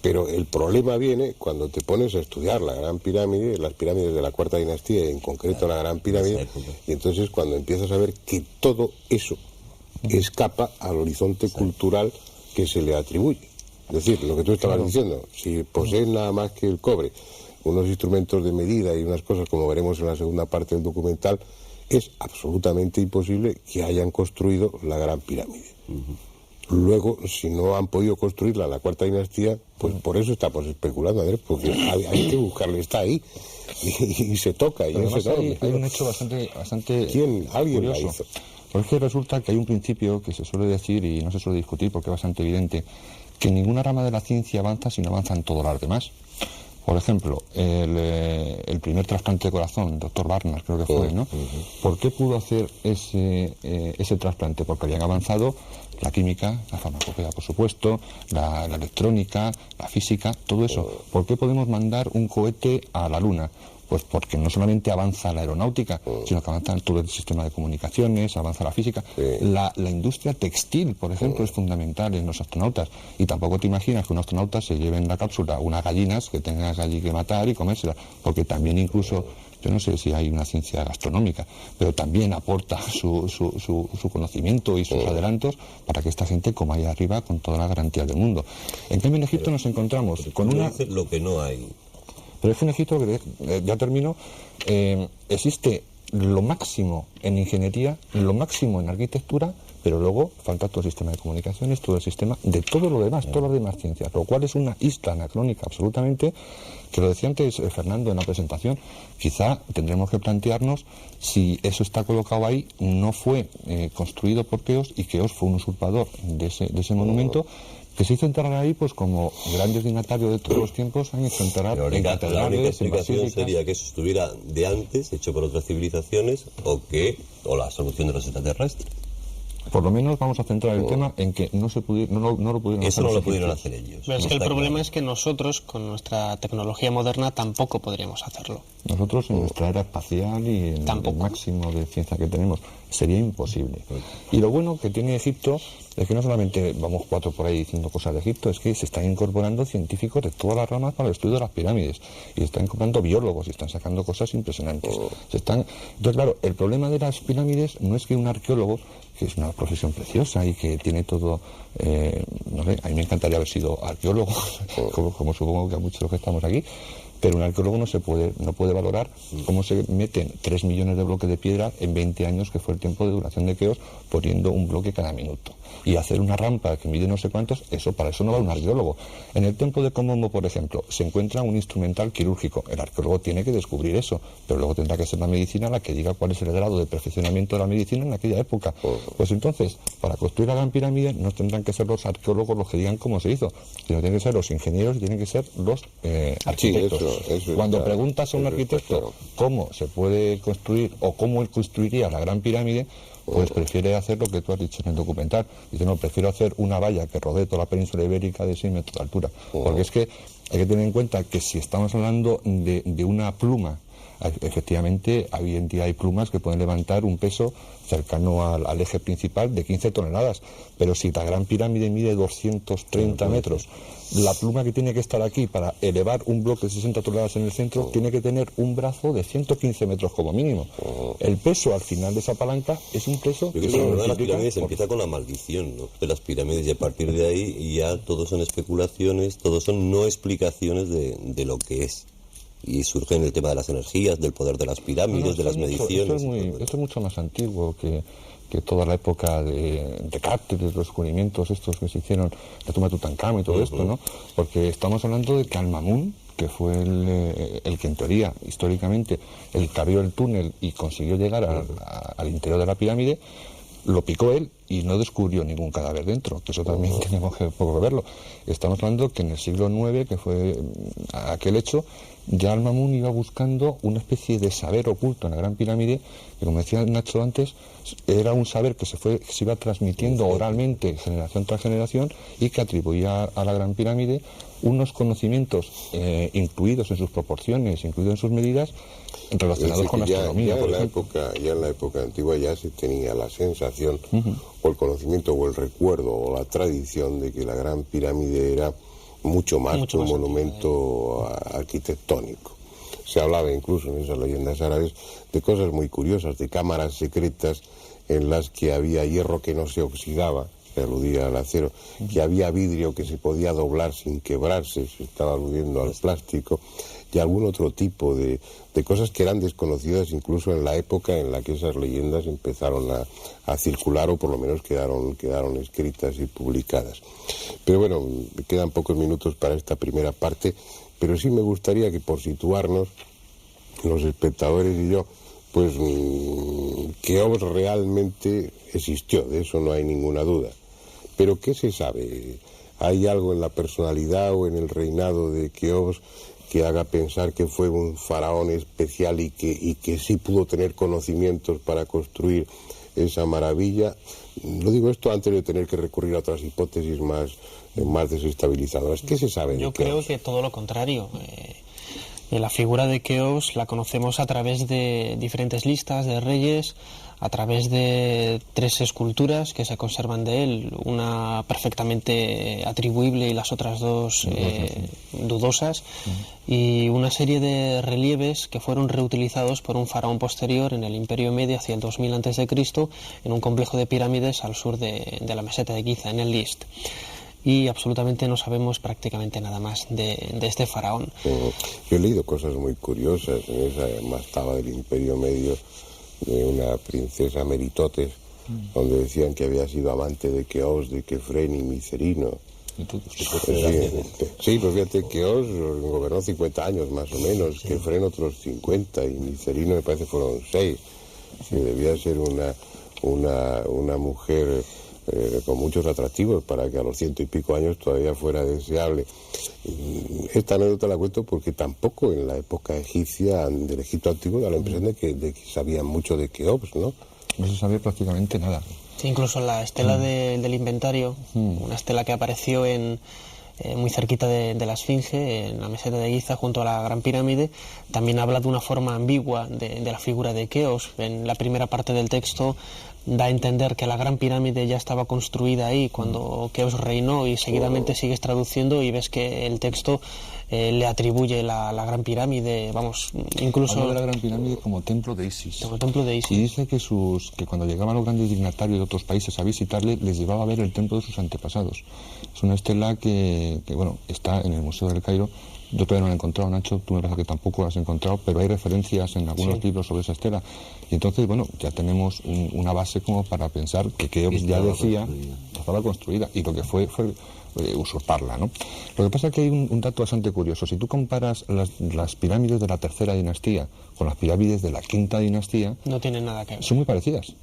Speaker 1: Pero el problema viene cuando te pones a estudiar la Gran Pirámide, las pirámides de la cuarta dinastía, en concreto la Gran Pirámide, y entonces cuando empiezas a ver que todo eso escapa al horizonte cultural que se le atribuye. Es decir, lo que tú estabas diciendo, si poseen nada más que el cobre, unos instrumentos de medida y unas cosas, como veremos en la segunda parte del documental, es absolutamente imposible que hayan construido la Gran Pirámide. Luego, si no han podido construirla la cuarta dinastía, pues por eso estamos especulando, Andrés, porque hay que buscarle, está ahí, y se toca. Y
Speaker 3: además hay un hecho bastante
Speaker 1: ¿Alguien
Speaker 3: curioso.
Speaker 1: la hizo?
Speaker 3: Porque resulta que hay un principio que se suele decir y no se suele discutir porque es bastante evidente, que ninguna rama de la ciencia avanza si no avanzan todas las demás. Por ejemplo, el primer trasplante de corazón, Dr. Barnard creo que fue, ¿no? ¿Por qué pudo hacer ese trasplante? Porque habían avanzado la química, la farmacopea, por supuesto, la electrónica, la física, todo eso. ¿Por qué podemos mandar un cohete a la Luna? Pues porque no solamente avanza la aeronáutica, sino que avanza todo el sistema de comunicaciones, avanza la física. La industria textil, por ejemplo, es fundamental en los astronautas. Y tampoco te imaginas que un astronauta se lleve en la cápsula unas gallinas que tengas allí que matar y comérselas. Porque también incluso, yo no sé si hay una ciencia gastronómica, pero también aporta su conocimiento y sus adelantos para que esta gente coma ahí arriba con toda la garantía del mundo. En cambio, en Egipto nos encontramos con una...
Speaker 4: Lo que no hay.
Speaker 3: Pero es que en Egipto, ya termino, existe lo máximo en ingeniería, lo máximo en arquitectura, pero luego falta todo el sistema de comunicaciones, todo el sistema de todo lo demás, todas las demás ciencias, lo cual es una isla anacrónica absolutamente, que lo decía antes Fernando en la presentación. Quizá tendremos que plantearnos si eso está colocado ahí, no fue construido por Keops y Keops fue un usurpador de ese monumento, que se hizo enterrar ahí, pues como grandes dignatarios de todos los tiempos han hecho enterrar en catedrales.
Speaker 4: La única explicación sería que eso estuviera de antes, hecho por otras civilizaciones, o la solución de los extraterrestres.
Speaker 3: Por lo menos vamos a centrar el tema en que no lo pudieron hacer.
Speaker 4: Eso no lo pudieron hacer ellos.
Speaker 2: Pero es que el problema es que nosotros, con nuestra tecnología moderna, tampoco podríamos hacerlo.
Speaker 3: Nosotros, en nuestra era espacial y en el máximo de ciencia que tenemos, sería imposible. Y lo bueno que tiene Egipto es que no solamente vamos cuatro por ahí diciendo cosas de Egipto, es que se están incorporando científicos de todas las ramas para el estudio de las pirámides, y se están incorporando biólogos y están sacando cosas impresionantes. Entonces, claro, el problema de las pirámides no es que un arqueólogo, que es una profesión preciosa y que tiene todo, no sé, a mí me encantaría haber sido arqueólogo, como supongo que a muchos de los que estamos aquí, Pero un arqueólogo no puede valorar cómo se meten 3 millones de bloques de piedra en 20 años, que fue el tiempo de duración de Keops, poniendo un bloque cada minuto. Y hacer una rampa que mide no sé cuántos, para eso no va un arqueólogo. En el templo de Komombo, por ejemplo, se encuentra un instrumental quirúrgico. El arqueólogo tiene que descubrir eso, pero luego tendrá que ser la medicina la que diga cuál es el grado de perfeccionamiento de la medicina en aquella época. Pues entonces, para construir la Gran Pirámide no tendrán que ser los arqueólogos los que digan cómo se hizo, sino tienen que ser los ingenieros y tienen que ser los arquitectos.
Speaker 1: Sí, eso
Speaker 3: Cuando preguntas a un arquitecto cómo se puede construir o cómo él construiría la Gran Pirámide, pues prefiere hacer lo que tú has dicho en el documental. Dice, no, prefiero hacer una valla que rodee toda la península ibérica de 6 metros de altura. Porque es que hay que tener en cuenta que si estamos hablando de una pluma, efectivamente, hoy en día hay plumas que pueden levantar un peso cercano al eje principal de 15 toneladas. Pero si la Gran Pirámide mide 230 metros, la pluma que tiene que estar aquí para elevar un bloque de 60 toneladas en el centro tiene que tener un brazo de 115 metros como mínimo. El peso al final de esa palanca es un peso
Speaker 4: que la verdad, las pirámides empieza con la maldición, ¿no?, de las pirámides, y a partir de ahí ya todo son especulaciones, todo son no explicaciones de lo que es. Y surge en el tema de las energías, del poder de las pirámides, de las mediciones.
Speaker 3: Esto es mucho más antiguo que toda la época de Descartes, de los descubrimientos estos que se hicieron, la tumba de Tutankamón y todo esto, ¿no? Porque estamos hablando de que Al-Mamun, que fue el que en teoría, históricamente, el que abrió el túnel y consiguió llegar al interior de la pirámide, lo picó él y no descubrió ningún cadáver dentro, que eso también tenemos que poco que verlo. Estamos hablando que en el siglo IX, que fue aquel hecho, ya Al-Mamun iba buscando una especie de saber oculto en la Gran Pirámide, que, como decía Nacho antes, era un saber que se iba transmitiendo oralmente generación tras generación, y que atribuía a la Gran Pirámide unos conocimientos incluidos en sus proporciones, incluidos en sus medidas, relacionados con la astronomía, por ejemplo.
Speaker 1: Ya en la época antigua ya se tenía la sensación, o el conocimiento, o el recuerdo, o la tradición de que la Gran Pirámide era mucho más que un monumento arquitectónico. Se hablaba incluso en esas leyendas árabes de cosas muy curiosas, de cámaras secretas en las que había hierro que no se oxidaba, se aludía al acero, que había vidrio que se podía doblar sin quebrarse, se estaba aludiendo al plástico, y algún otro tipo de cosas que eran desconocidas incluso en la época en la que esas leyendas empezaron a circular, o por lo menos quedaron escritas y publicadas. Pero bueno, me quedan pocos minutos para esta primera parte, pero sí me gustaría que, por situarnos, los espectadores y yo, pues Keops realmente existió, de eso no hay ninguna duda. Pero ¿qué se sabe? ¿Hay algo en la personalidad o en el reinado de Keops que haga pensar que fue un faraón especial y que sí pudo tener conocimientos para construir esa maravilla? Lo digo esto antes de tener que recurrir a otras hipótesis más desestabilizadoras. ¿Qué se sabe de Keops?
Speaker 2: Yo creo que todo lo contrario. La figura de Keops la conocemos a través de diferentes listas de reyes, a través de 3 esculturas que se conservan de él, una perfectamente atribuible y las otras 2 dudosas, y una serie de relieves que fueron reutilizados por un faraón posterior en el Imperio Medio hacia el 2000 a.C. en un complejo de pirámides al sur de la meseta de Giza, en el List. Y absolutamente no sabemos prácticamente nada más de este faraón.
Speaker 1: Yo he leído cosas muy curiosas en esa mastaba del Imperio Medio, de una princesa Meritotes, donde decían que había sido amante de Keops, de Kefren y Micerino. Sí, pues fíjate, Keops gobernó 50 años más o menos, Kefren otros 50, y Micerino me parece fueron 6. Sí, debía ser una mujer con muchos atractivos para que a los 100 y pico años todavía fuera deseable. Esta anécdota la cuento porque tampoco en la época egipcia, del Egipto antiguo, da la impresión de que sabían mucho de Keops, ¿no?
Speaker 3: No se sabía prácticamente nada.
Speaker 2: Sí, incluso la estela del inventario, una estela que apareció muy cerquita de la Esfinge, en la meseta de Giza, junto a la Gran Pirámide, también habla de una forma ambigua de la figura de Keops. En la primera parte del texto da a entender que la Gran Pirámide ya estaba construida ahí cuando Keops reinó, y seguidamente sigues traduciendo y ves que el texto le atribuye la Gran Pirámide, vamos, incluso...
Speaker 3: Habla de la Gran Pirámide como templo de Isis.
Speaker 2: Como templo de Isis.
Speaker 3: Y dice que cuando llegaban los grandes dignatarios de otros países a visitarle, les llevaba a ver el templo de sus antepasados. Es una estela que bueno, está en el Museo del Cairo, Yo todavía no la he encontrado, Nacho, tú me parece que tampoco la has encontrado, pero hay referencias en algunos libros sobre esa estela. Y entonces, bueno, ya tenemos una base como para pensar que Keops ya decía, estaba construida, y lo que fue usurparla, ¿no? Lo que pasa es que hay un dato bastante curioso. Si tú comparas las pirámides de la tercera dinastía con las pirámides de la quinta dinastía,
Speaker 2: no tienen nada que ver.
Speaker 3: Son muy parecidas.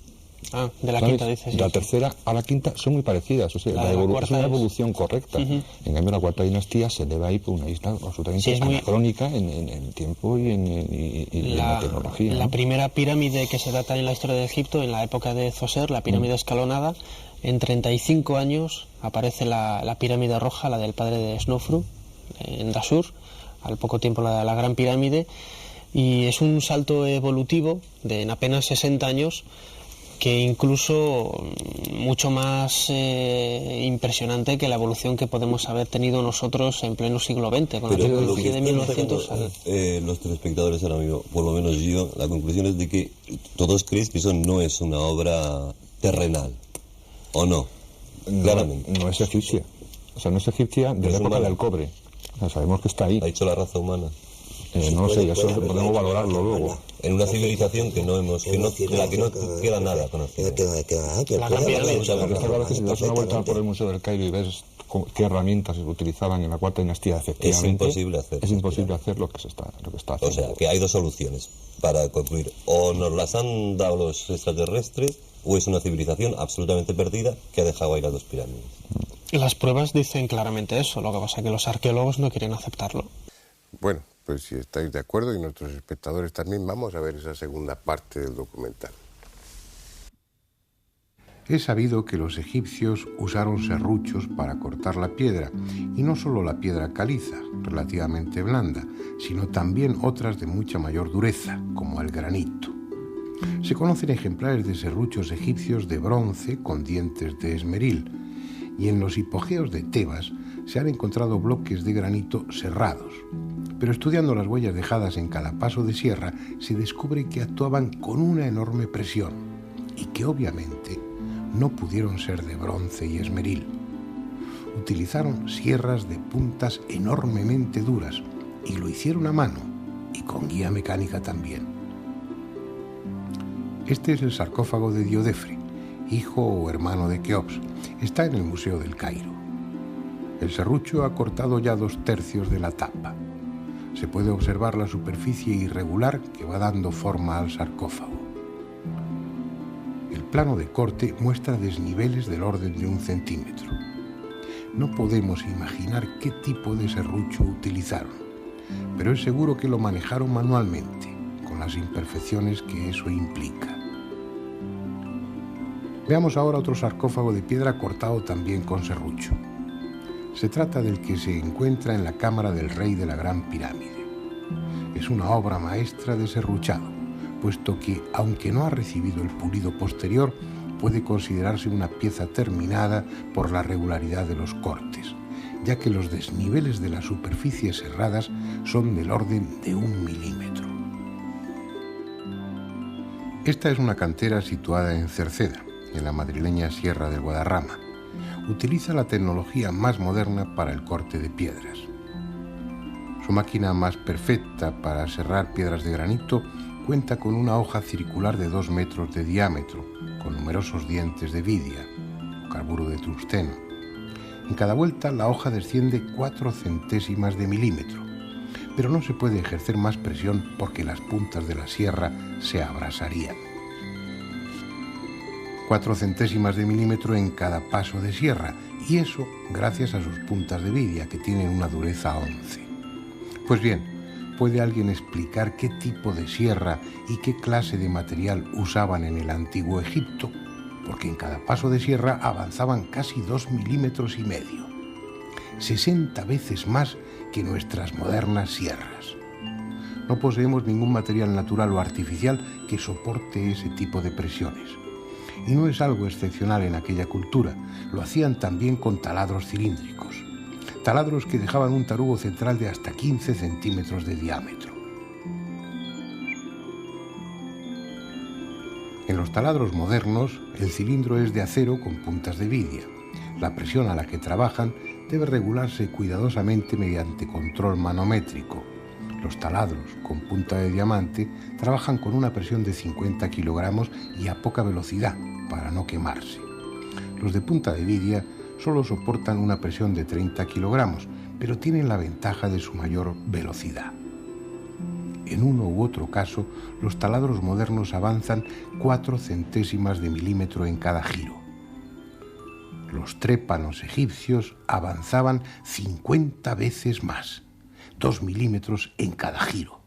Speaker 2: Ah, de la
Speaker 3: ¿Sabes?
Speaker 2: quinta dices.
Speaker 3: De la tercera a la quinta son muy parecidas, o sea, es una evolución correcta. En cambio, la cuarta dinastía se eleva ahí por una isla absolutamente anacrónica en el tiempo y en la tecnología.
Speaker 2: La
Speaker 3: ¿no?
Speaker 2: primera pirámide que se data en la historia de Egipto, en la época de Zoser, la pirámide escalonada, en 35 años aparece la pirámide roja, la del padre de Snofru, en Dashur, al poco tiempo la gran pirámide, y es un salto evolutivo en apenas 60 años, que incluso mucho más impresionante que la evolución que podemos haber tenido nosotros en pleno siglo XX, con la tecnología de 1900.
Speaker 4: Los telespectadores ahora mismo, por lo menos yo, la conclusión es de que todos creéis que eso no es una obra terrenal, ¿o no? Claramente.
Speaker 3: No es egipcia. O sea, no es egipcia de la época del cobre. O sea, sabemos que está ahí.
Speaker 4: ¿Ha hecho la raza humana?
Speaker 3: No sé, eso podemos valorarlo luego.
Speaker 4: En una civilización de la que no queda nada conocido.
Speaker 3: Está claro que si te das una vuelta por el Museo del Cairo y ves qué herramientas se utilizaban en la cuarta dinastía, efectivamente,
Speaker 4: es imposible hacer
Speaker 3: lo que está haciendo.
Speaker 4: O sea, que hay dos soluciones para concluir. O nos las han dado los extraterrestres, o es una civilización absolutamente perdida que ha dejado ahí las dos pirámides.
Speaker 2: Las pruebas dicen claramente eso, lo que pasa es que los arqueólogos no quieren aceptarlo.
Speaker 1: Bueno, pues si estáis de acuerdo y nuestros espectadores también, vamos a ver esa segunda parte del documental. Es sabido que los egipcios usaron serruchos para cortar la piedra, y no solo la piedra caliza, relativamente blanda, sino también otras de mucha mayor dureza, como el granito. Se conocen ejemplares de serruchos egipcios de bronce con dientes de esmeril, y en los hipogeos de Tebas se han encontrado bloques de granito serrados. Pero estudiando las huellas dejadas en cada paso de sierra, se descubre que actuaban con una enorme presión y que obviamente no pudieron ser de bronce y esmeril. Utilizaron sierras de puntas enormemente duras y lo hicieron a mano y con guía mecánica también. Este es el sarcófago de Diodefre, hijo o hermano de Keops. Está en el Museo del Cairo. El serrucho ha cortado ya 2/3 de la tapa. Se puede observar la superficie irregular que va dando forma al sarcófago. El plano de corte muestra desniveles del orden de 1 centímetro. No podemos imaginar qué tipo de serrucho utilizaron, pero es seguro que lo manejaron manualmente, con las imperfecciones que eso implica. Veamos ahora otro sarcófago de piedra cortado también con serrucho. Se trata del que se encuentra en la cámara del rey de la Gran Pirámide. Es una obra maestra de serruchado, puesto que, aunque no ha recibido el pulido posterior, puede considerarse una pieza terminada por la regularidad de los cortes, ya que los desniveles de las superficies serradas son del orden de 1 milímetro. Esta es una cantera situada en Cerceda, en la madrileña Sierra del Guadarrama. Utiliza la tecnología más moderna para el corte de piedras. Su máquina más perfecta para serrar piedras de granito cuenta con una hoja circular de 2 metros de diámetro, con numerosos dientes de vidia, o carburo de tungsteno. En cada vuelta la hoja desciende 4 centésimas de milímetro, pero no se puede ejercer más presión porque las puntas de la sierra se abrasarían. 4 centésimas de milímetro en cada paso de sierra, y eso gracias a sus puntas de vidia, que tienen una dureza 11. Pues bien, ¿puede alguien explicar qué tipo de sierra y qué clase de material usaban en el antiguo Egipto? Porque en cada paso de sierra avanzaban casi 2,5 milímetros, 60 veces más que nuestras modernas sierras. No poseemos ningún material natural o artificial que soporte ese tipo de presiones. Y no es algo excepcional en aquella cultura, lo hacían también con taladros cilíndricos. Taladros que dejaban un tarugo central de hasta 15 centímetros de diámetro. En los taladros modernos, el cilindro es de acero con puntas de vidia. La presión a la que trabajan debe regularse cuidadosamente mediante control manométrico. Los taladros con punta de diamante trabajan con una presión de 50 kilogramos y a poca velocidad para no quemarse. Los de punta de vidia solo soportan una presión de 30 kilogramos, pero tienen la ventaja de su mayor velocidad. En uno u otro caso, los taladros modernos avanzan 4 centésimas de milímetro en cada giro. Los trépanos egipcios avanzaban 50 veces más, 2 milímetros en cada giro.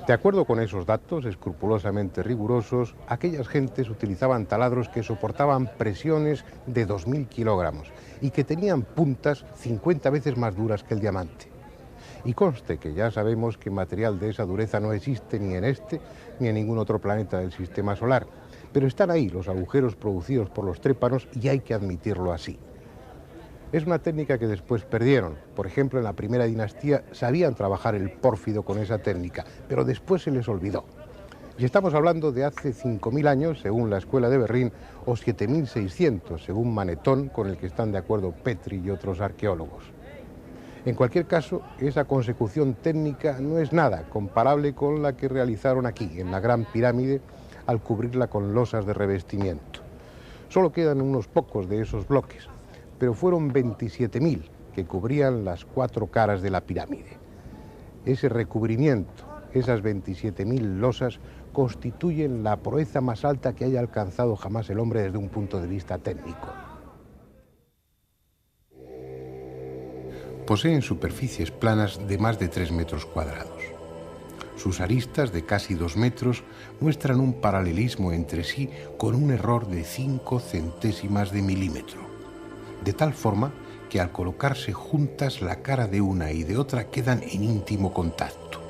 Speaker 1: De acuerdo con esos datos escrupulosamente rigurosos, aquellas gentes utilizaban taladros que soportaban presiones de 2000 kilogramos y que tenían puntas 50 veces más duras que el diamante. Y conste que ya sabemos que material de esa dureza no existe ni en este ni en ningún otro planeta del sistema solar, pero están ahí los agujeros producidos por los trépanos y hay que admitirlo así. Es una técnica que después perdieron. Por ejemplo, en la primera dinastía sabían trabajar el pórfido con esa técnica, pero después se les olvidó. Y estamos hablando de hace 5.000 años, según la Escuela de Berrín, o 7.600, según Manetón, con el que están de acuerdo Petri y otros arqueólogos. En cualquier caso, esa consecución técnica no es nada comparable con la que realizaron aquí, en la Gran Pirámide, al cubrirla con losas de revestimiento. Solo quedan unos pocos de esos bloques, pero fueron 27.000 que cubrían las 4 caras de la pirámide. Ese recubrimiento, esas 27.000 losas, constituyen la proeza más alta que haya alcanzado jamás el hombre desde un punto de vista técnico. Poseen superficies planas de más de 3 metros cuadrados. Sus aristas, de casi 2 metros, muestran un paralelismo entre sí con un error de 5 centésimas de milímetro, de tal forma que al colocarse juntas la cara de una y de otra quedan en íntimo contacto.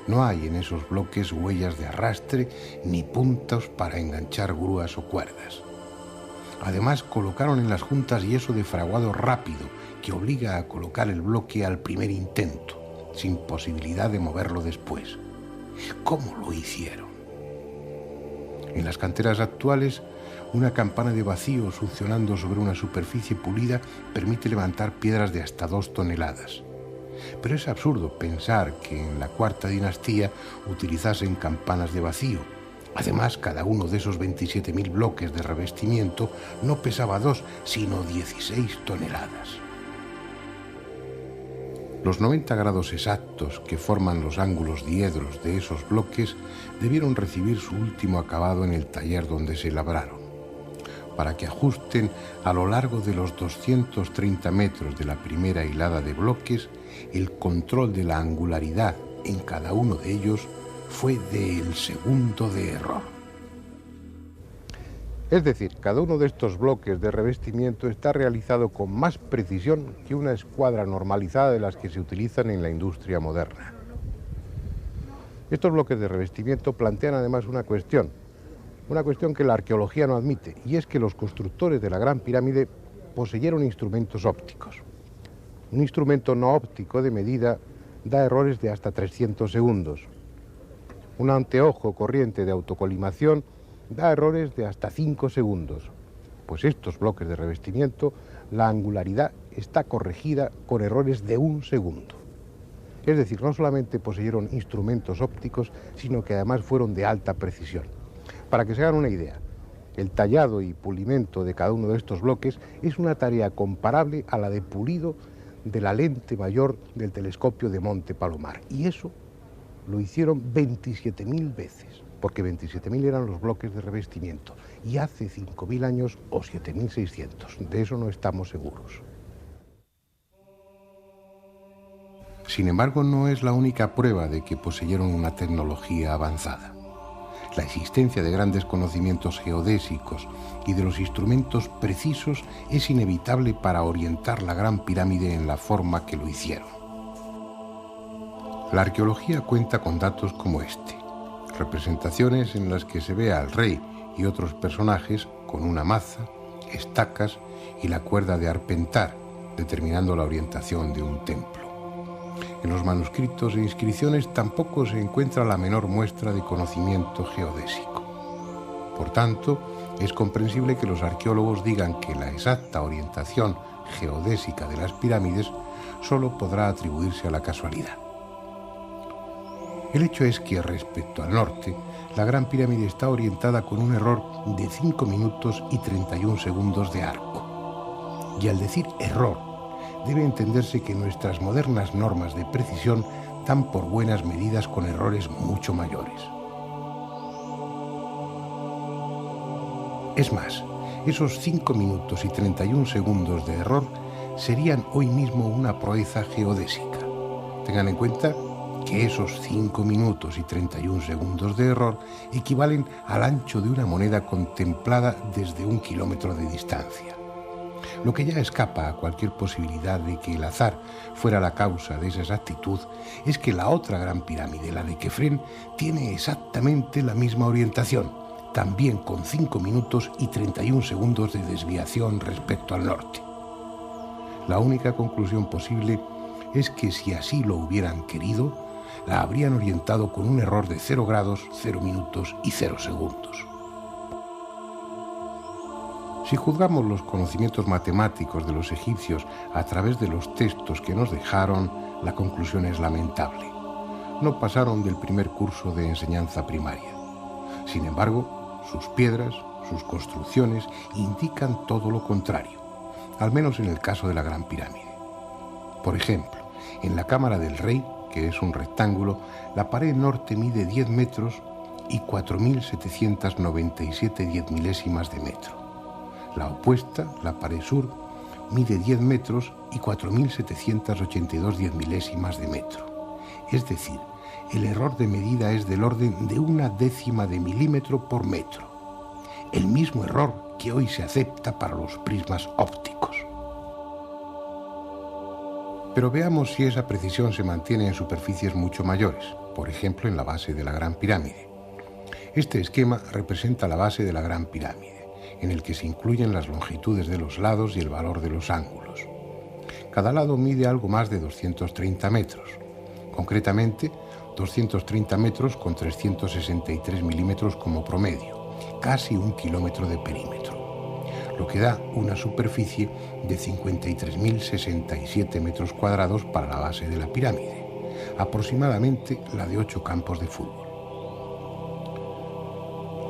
Speaker 1: No hay en esos bloques huellas de arrastre ni puntos para enganchar grúas o cuerdas. Además, colocaron en las juntas yeso de fraguado rápido, que obliga a colocar el bloque al primer intento, sin posibilidad de moverlo después. ¿Cómo lo hicieron? En las canteras actuales, una campana de vacío succionando sobre una superficie pulida permite levantar piedras de hasta 2 toneladas. Pero es absurdo pensar que en la cuarta dinastía utilizasen campanas de vacío. Además, cada uno de esos 27.000 bloques de revestimiento no pesaba 2, sino 16 toneladas. Los 90 grados exactos que forman los ángulos diedros de esos bloques debieron recibir su último acabado en el taller donde se labraron, para que ajusten a lo largo de los 230 metros de la primera hilada de bloques. El control de la angularidad en cada uno de ellos fue del segundo de error. Es decir, cada uno de estos bloques de revestimiento está realizado con más precisión que una escuadra normalizada de las que se utilizan en la industria moderna. Estos bloques de revestimiento plantean además una cuestión que la arqueología no admite, y es que los constructores de la Gran Pirámide poseyeron instrumentos ópticos. Un instrumento no óptico de medida da errores de hasta 300 segundos. Un anteojo corriente de autocolimación da errores de hasta 5 segundos. Pues estos bloques de revestimiento, la angularidad está corregida con errores de 1 segundo. Es decir, no solamente poseyeron instrumentos ópticos, sino que además fueron de alta precisión. Para que se hagan una idea, el tallado y pulimento de cada uno de estos bloques es una tarea comparable a la de pulido de la lente mayor del telescopio de Monte Palomar. Y eso lo hicieron 27.000 veces, porque 27.000 eran los bloques de revestimiento, y hace 5.000 años o 7.600, de eso no estamos seguros. Sin embargo, no es la única prueba de que poseyeron una tecnología avanzada. La existencia de grandes conocimientos geodésicos y de los instrumentos precisos es inevitable para orientar la Gran Pirámide en la forma que lo hicieron. La arqueología cuenta con datos como este: representaciones en las que se ve al rey y otros personajes con una maza, estacas y la cuerda de arpentar, determinando la orientación de un templo. En los manuscritos e inscripciones tampoco se encuentra la menor muestra de conocimiento geodésico. Por tanto, Es comprensible que los arqueólogos digan que la exacta orientación geodésica de las pirámides solo podrá atribuirse a la casualidad. El hecho es que respecto al norte, la Gran Pirámide está orientada con un error de 5 minutos y 31 segundos de arco. Y al decir error, debe entenderse que nuestras modernas normas de precisión dan por buenas medidas con errores mucho mayores. Es más, esos 5 minutos y 31 segundos de error serían hoy mismo una proeza geodésica. Tengan en cuenta que esos 5 minutos y 31 segundos de error equivalen al ancho de una moneda contemplada desde 1 kilómetro de distancia. Lo que ya escapa a cualquier posibilidad de que el azar fuera la causa de esa exactitud es que la otra gran pirámide, la de Kefren, tiene exactamente la misma orientación, también con 5 minutos y 31 segundos de desviación respecto al norte. La única conclusión posible es que si así lo hubieran querido, la habrían orientado con un error de 0 grados, 0 minutos y 0 segundos. Si juzgamos los conocimientos matemáticos de los egipcios a través de los textos que nos dejaron, la conclusión es lamentable. No pasaron del primer curso de enseñanza primaria. Sin embargo, sus piedras, sus construcciones indican todo lo contrario, al menos en el caso de la Gran Pirámide. Por ejemplo, en la Cámara del Rey, que es un rectángulo, la pared norte mide 10 metros y 4.797 diezmilésimas de metro. La opuesta, la pared sur, mide 10 metros y 4.782 diezmilésimas de metro. Es decir, el error de medida es del orden de 1/10 de milímetro por metro. El mismo error que hoy se acepta para los prismas ópticos. Pero veamos si esa precisión se mantiene en superficies mucho mayores, por ejemplo en la base de la Gran Pirámide. Este esquema representa la base de la Gran Pirámide, en el que se incluyen las longitudes de los lados y el valor de los ángulos. Cada lado mide algo más de 230 metros, concretamente 230 metros con 363 milímetros como promedio, casi 1 kilómetro de perímetro, lo que da una superficie de 53.067 metros cuadrados para la base de la pirámide, aproximadamente la de 8 campos de fútbol.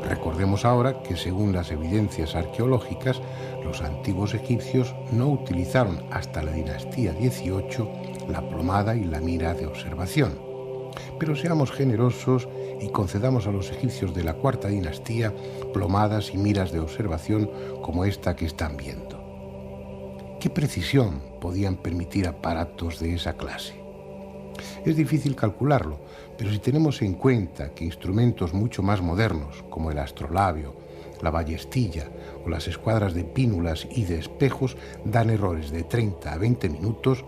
Speaker 1: Recordemos ahora que según las evidencias arqueológicas, los antiguos egipcios no utilizaron hasta la dinastía XVIII la plomada y la mira de observación. Pero seamos generosos y concedamos a los egipcios de la cuarta dinastía plomadas y miras de observación como esta que están viendo. ¿Qué precisión podían permitir aparatos de esa clase? Es difícil calcularlo, pero si tenemos en cuenta que instrumentos mucho más modernos, como el astrolabio, la ballestilla o las escuadras de pínulas y de espejos dan errores de 30 a 20 minutos,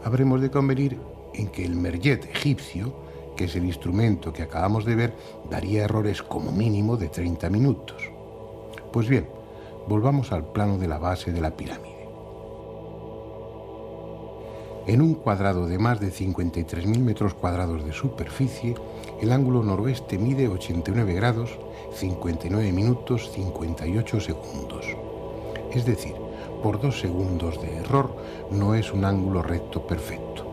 Speaker 1: habremos de convenir en que el merjet egipcio, que es el instrumento que acabamos de ver, daría errores como mínimo de 30 minutos. Pues bien, volvamos al plano de la base de la pirámide. En un cuadrado de más de 53.000 metros cuadrados de superficie, el ángulo noroeste mide 89 grados, 59 minutos, 58 segundos. Es decir, por 2 segundos de error no es un ángulo recto perfecto.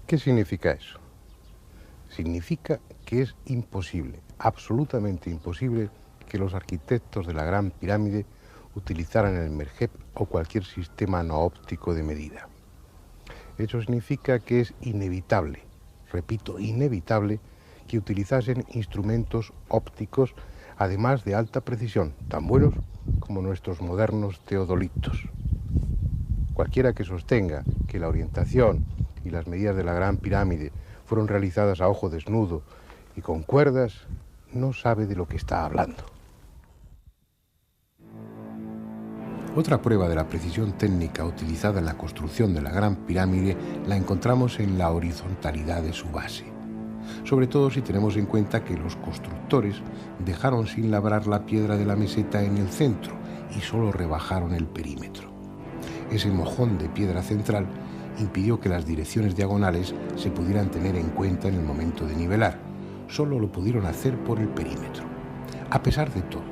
Speaker 1: ¿Qué significa eso? Significa que es imposible, absolutamente imposible, que los arquitectos de la Gran Pirámide utilizaran el merjet o cualquier sistema no óptico de medida. Eso significa que es inevitable, repito, inevitable, que utilizasen instrumentos ópticos, además de alta precisión, tan buenos como nuestros modernos teodolitos. Cualquiera que sostenga que la orientación y las medidas de la Gran Pirámide fueron realizadas a ojo desnudo y con cuerdas, no sabe de lo que está hablando. Otra prueba de la precisión técnica utilizada en la construcción de la Gran Pirámide la encontramos en la horizontalidad de su base, sobre todo si tenemos en cuenta que los constructores dejaron sin labrar la piedra de la meseta en el centro y solo rebajaron el perímetro. Ese mojón de piedra central impidió que las direcciones diagonales se pudieran tener en cuenta en el momento de nivelar. Solo lo pudieron hacer por el perímetro. A pesar de todo,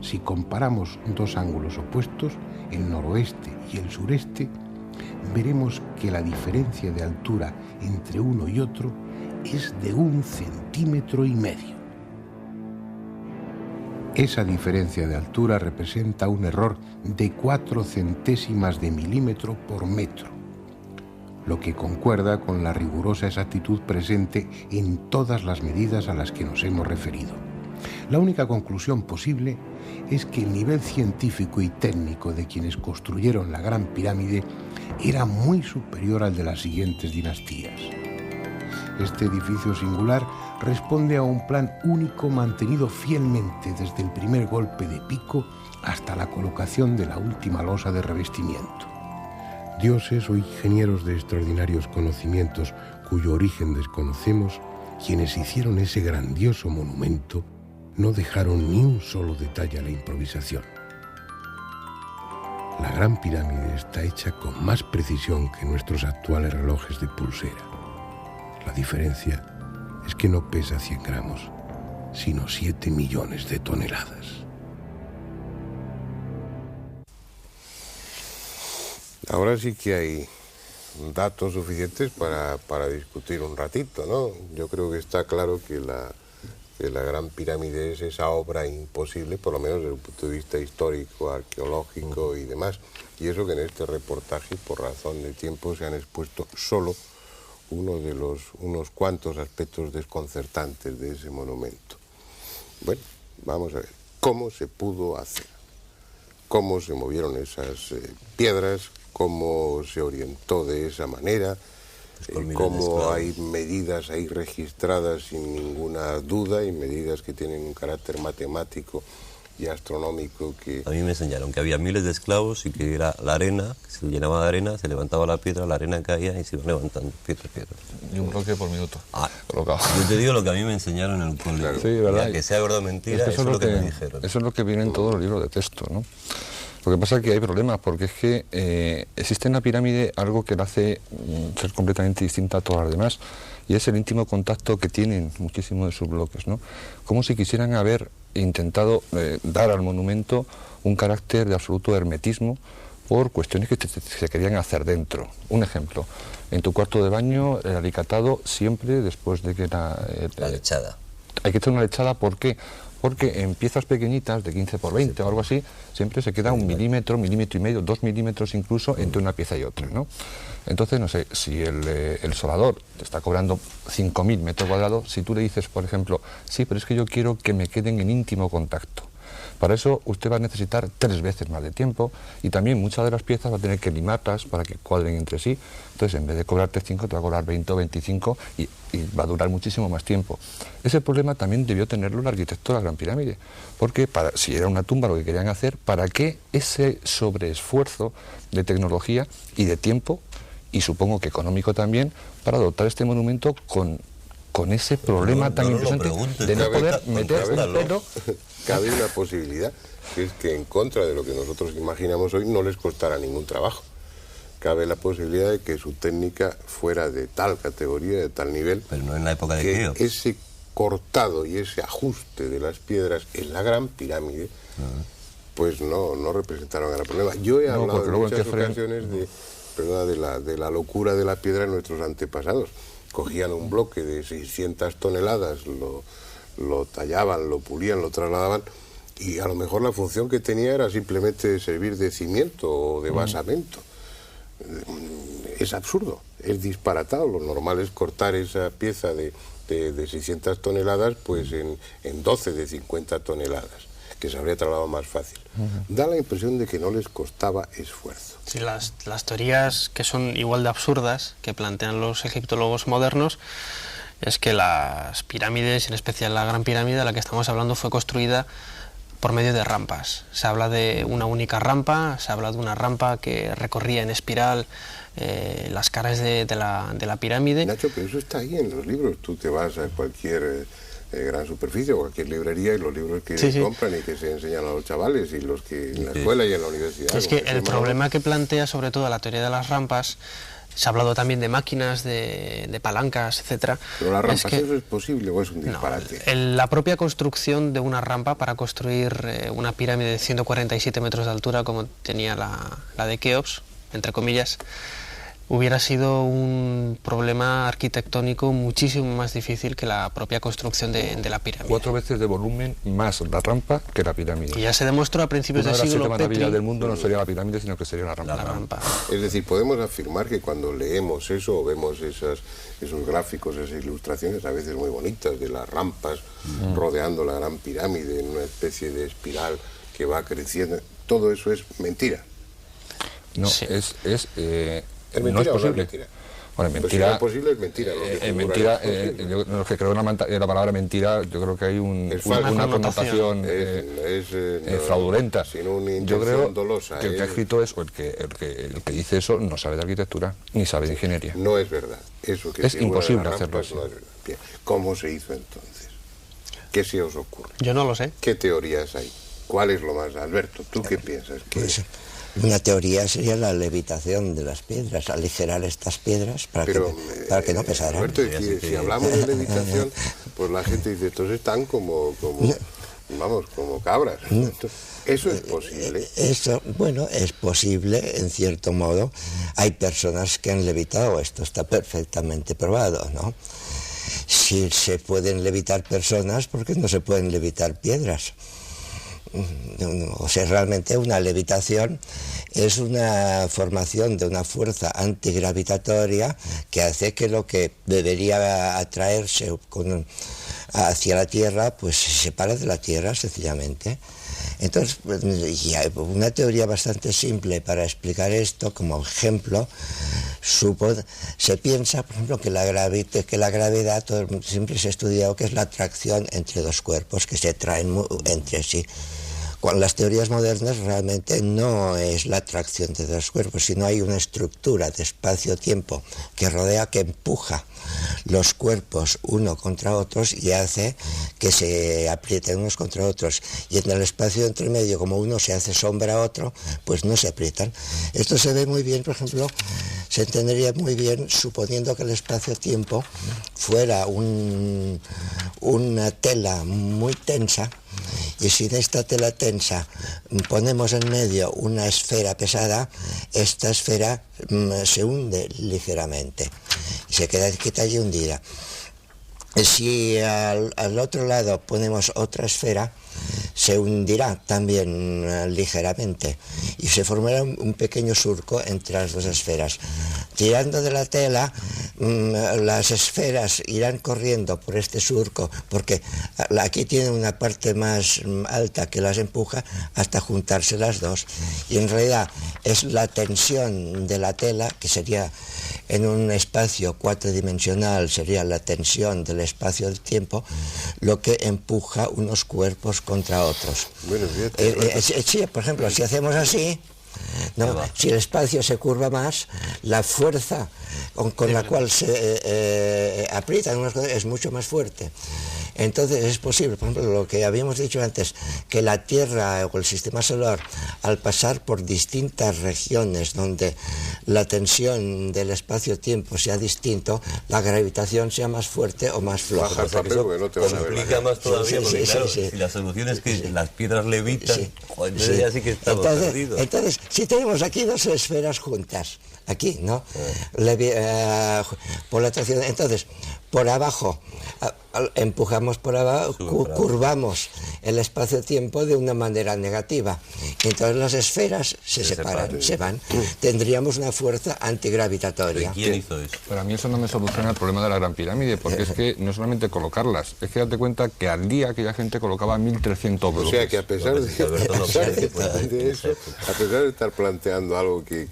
Speaker 1: si comparamos dos ángulos opuestos, el noroeste y el sureste, veremos que la diferencia de altura entre uno y otro es de 1,5 centímetros. Esa diferencia de altura representa un error de 4 centésimas de milímetro por metro, lo que concuerda con la rigurosa exactitud presente en todas las medidas a las que nos hemos referido. La única conclusión posible es que el nivel científico y técnico de quienes construyeron la Gran Pirámide era muy superior al de las siguientes dinastías. Este edificio singular responde a un plan único mantenido fielmente desde el primer golpe de pico hasta la colocación de la última losa de revestimiento. Dioses o ingenieros de extraordinarios conocimientos cuyo origen desconocemos, quienes hicieron ese grandioso monumento, no dejaron ni un solo detalle a la improvisación. La Gran Pirámide está hecha con más precisión que nuestros actuales relojes de pulsera. La diferencia es que no pesa 100 gramos, sino 7 millones de toneladas. Ahora sí que hay datos suficientes para discutir un ratito, ¿no? Yo creo que está claro que la Gran Pirámide es esa obra imposible, por lo menos desde un punto de vista histórico, arqueológico y demás. Y eso que en este reportaje, por razón de tiempo, se han expuesto solo unos cuantos aspectos desconcertantes de ese monumento. Bueno, vamos a ver cómo se pudo hacer, cómo se movieron esas piedras, cómo se orientó de esa manera, cómo hay medidas ahí registradas sin ninguna duda y medidas que tienen un carácter matemático y astronómico que...
Speaker 4: A mí me enseñaron que había miles de esclavos y que era la arena, que se llenaba de arena, se levantaba la piedra, la arena caía y se iba levantando piedra.
Speaker 3: Y un bloque por minuto.
Speaker 4: Yo te digo lo que a mí me enseñaron en el colegio.
Speaker 3: Claro. Sí, ¿verdad?
Speaker 4: Que sea verdad o mentira, eso es lo que me dijeron.
Speaker 3: Eso es lo que viene en todos los libros de texto, ¿no? Lo que pasa es que hay problemas, porque es que existe en la pirámide algo que la hace ser completamente distinta a todas las demás, y es el íntimo contacto que tienen muchísimos de sus bloques, ¿no? Como si quisieran haber intentado dar al monumento un carácter de absoluto hermetismo por cuestiones que se querían hacer dentro. Un ejemplo, en tu cuarto de baño, el alicatado siempre después de que la
Speaker 4: lechada.
Speaker 3: Hay que echar una lechada, ¿por qué? Porque en piezas pequeñitas, de 15 por 20 o algo así, siempre se queda 1 milímetro, 1,5 milímetros, 2 milímetros incluso entre una pieza y otra, ¿no? Entonces, no sé, si el soldador te está cobrando 5.000 metros cuadrados, si tú le dices, por ejemplo, sí, pero es que yo quiero que me queden en íntimo contacto. Para eso usted va a necesitar 3 veces más de tiempo y también muchas de las piezas va a tener que limarlas para que cuadren entre sí. Entonces, en vez de cobrarte 5, te va a cobrar 20 o 25 y va a durar muchísimo más tiempo. Ese problema también debió tenerlo el arquitecto de la Gran Pirámide, porque si era una tumba lo que querían hacer, ¿para qué ese sobreesfuerzo de tecnología y de tiempo, y supongo que económico también, para dotar este monumento con ese problema tan interesante de no poder meter un pelo?
Speaker 1: Cabe una posibilidad, que es que en contra de lo que nosotros imaginamos hoy no les costará ningún trabajo. Cabe la posibilidad de que su técnica fuera de tal categoría, de tal nivel,
Speaker 4: pero no en la época de
Speaker 1: que
Speaker 4: Keops.
Speaker 1: Ese cortado y ese ajuste de las piedras en la Gran Pirámide, pues no representaron gran problema. Yo he hablado en muchas ocasiones de la locura de la piedra en nuestros antepasados. Cogían un bloque de 600 toneladas, lo tallaban, lo pulían, lo trasladaban, y a lo mejor la función que tenía era simplemente servir de cimiento o de basamento. Es absurdo, es disparatado. Lo normal es cortar esa pieza de 600 toneladas pues en 12 de 50 toneladas, que se habría trasladado más fácil. Da la impresión de que no les costaba esfuerzo.
Speaker 2: Sí, las teorías que son igual de absurdas que plantean los egiptólogos modernos es que las pirámides, en especial la Gran Pirámide de la que estamos hablando, fue construida por medio de rampas. Se habla de una única rampa, se habla de una rampa que recorría en espiral las caras de la pirámide.
Speaker 1: Nacho, pero eso está ahí en los libros. Tú te vas a cualquier Gran Superficie o cualquier librería, y los libros que compran y que se enseñan a los chavales y los que en la escuela y en la universidad.
Speaker 2: Es que el problema que plantea sobre todo la teoría de las rampas, se ha hablado también de máquinas, de palancas, etcétera.
Speaker 1: Pero las rampas, ¿eso es posible o es un disparate?
Speaker 2: No, la propia construcción de una rampa para construir una pirámide de 147 metros de altura como tenía la de Keops, entre comillas, hubiera sido un problema arquitectónico muchísimo más difícil que la propia construcción de la pirámide.
Speaker 3: 4 veces de volumen más la rampa que la pirámide.
Speaker 2: Y ya se demostró a principios del siglo.
Speaker 3: Una de las 7 maravillas del mundo no sería la pirámide, sino que sería la rampa.
Speaker 1: Es decir, podemos afirmar que cuando leemos eso o vemos esos gráficos, esas ilustraciones a veces muy bonitas de las rampas rodeando la gran pirámide en una especie de espiral que va creciendo, todo eso es mentira.
Speaker 3: No,
Speaker 2: sí.
Speaker 3: ¿Es
Speaker 1: mentira
Speaker 3: no es
Speaker 1: o
Speaker 3: posible?
Speaker 1: no es mentira?
Speaker 3: Bueno,
Speaker 1: Pues
Speaker 3: mentira,
Speaker 1: si no es posible, es mentira.
Speaker 3: mentira, yo que creo que la palabra mentira, yo creo que hay una connotación fraudulenta.
Speaker 1: Sin una intención
Speaker 3: yo creo
Speaker 1: dolosa.
Speaker 3: Que el que ha escrito eso, el que dice eso, no sabe de arquitectura, ni sabe de ingeniería.
Speaker 1: No es verdad. Eso que
Speaker 3: es imposible hacerlo así.
Speaker 1: No es verdad. Bien. ¿Cómo se hizo entonces? ¿Qué se os ocurre?
Speaker 2: Yo no lo sé.
Speaker 1: ¿Qué teorías hay? ¿Cuál es lo más? Alberto, ¿tú qué piensas?
Speaker 5: Pues, una teoría sería la levitación de las piedras, aligerar estas piedras para que no pesaran.
Speaker 1: Alberto, si hablamos de levitación, pues la gente dice, estos están como cabras. ¿Eso es posible?
Speaker 5: Eso, bueno, es posible en cierto modo. Hay personas que han levitado, esto está perfectamente probado, ¿no? Si se pueden levitar personas, ¿por qué no se pueden levitar piedras? O sea, realmente una levitación es una formación de una fuerza antigravitatoria que hace que lo que debería atraerse hacia la Tierra, pues se separa de la Tierra sencillamente. Entonces, y hay una teoría bastante simple para explicar esto, como ejemplo, se piensa, por ejemplo, que la gravedad, siempre se ha estudiado que es la atracción entre dos cuerpos que se atraen entre sí. Con las teorías modernas realmente no es la atracción de dos cuerpos, sino hay una estructura de espacio-tiempo que rodea, que empuja los cuerpos uno contra otros y hace que se aprieten unos contra otros. Y en el espacio entre medio, como uno se hace sombra a otro, pues no se aprietan. Esto se ve muy bien, por ejemplo, se entendería muy bien suponiendo que el espacio-tiempo fuera una tela muy tensa, y si en esta tela tensa ponemos en medio una esfera pesada, esta esfera se hunde ligeramente y se queda quieta y hundida. Si al otro lado ponemos otra esfera, se hundirá también ligeramente y se formará un pequeño surco entre las dos esferas. Tirando de la tela, las esferas irán corriendo por este surco, porque aquí tiene una parte más alta que las empuja hasta juntarse las dos, y en realidad es la tensión de la tela, que sería en un espacio cuatridimensional, sería la tensión del espacio del tiempo, lo que empuja unos cuerpos contra otros.
Speaker 1: Bueno,
Speaker 5: sí, por ejemplo, si hacemos así, ¿no? Si el espacio se curva más, la fuerza con la cual se aprietan unas cosas es mucho más fuerte. Entonces es posible, por ejemplo, lo que habíamos dicho antes, que la Tierra o el sistema solar, al pasar por distintas regiones donde la tensión del espacio-tiempo sea distinto, la gravitación sea más fuerte o más floja.
Speaker 1: Baja el papel porque no te van a ver.
Speaker 4: Complica más todavía, porque claro, si la solución es que las piedras levitan, entonces ya sí que estamos perdidos.
Speaker 5: Entonces, si tenemos aquí dos esferas juntas, aquí, ¿no? Por la atracción, entonces, por abajo, empujamos por abajo, curvamos el espacio-tiempo de una manera negativa. Entonces las esferas se separan, se van. Tendríamos una fuerza antigravitatoria.
Speaker 4: ¿Quién hizo eso?
Speaker 3: Para mí eso no me soluciona el problema de la Gran Pirámide, porque es que no solamente colocarlas, es que date cuenta que al día aquella gente colocaba 1.300 bloques.
Speaker 1: O sea que a pesar de eso, a pesar de estar planteando algo que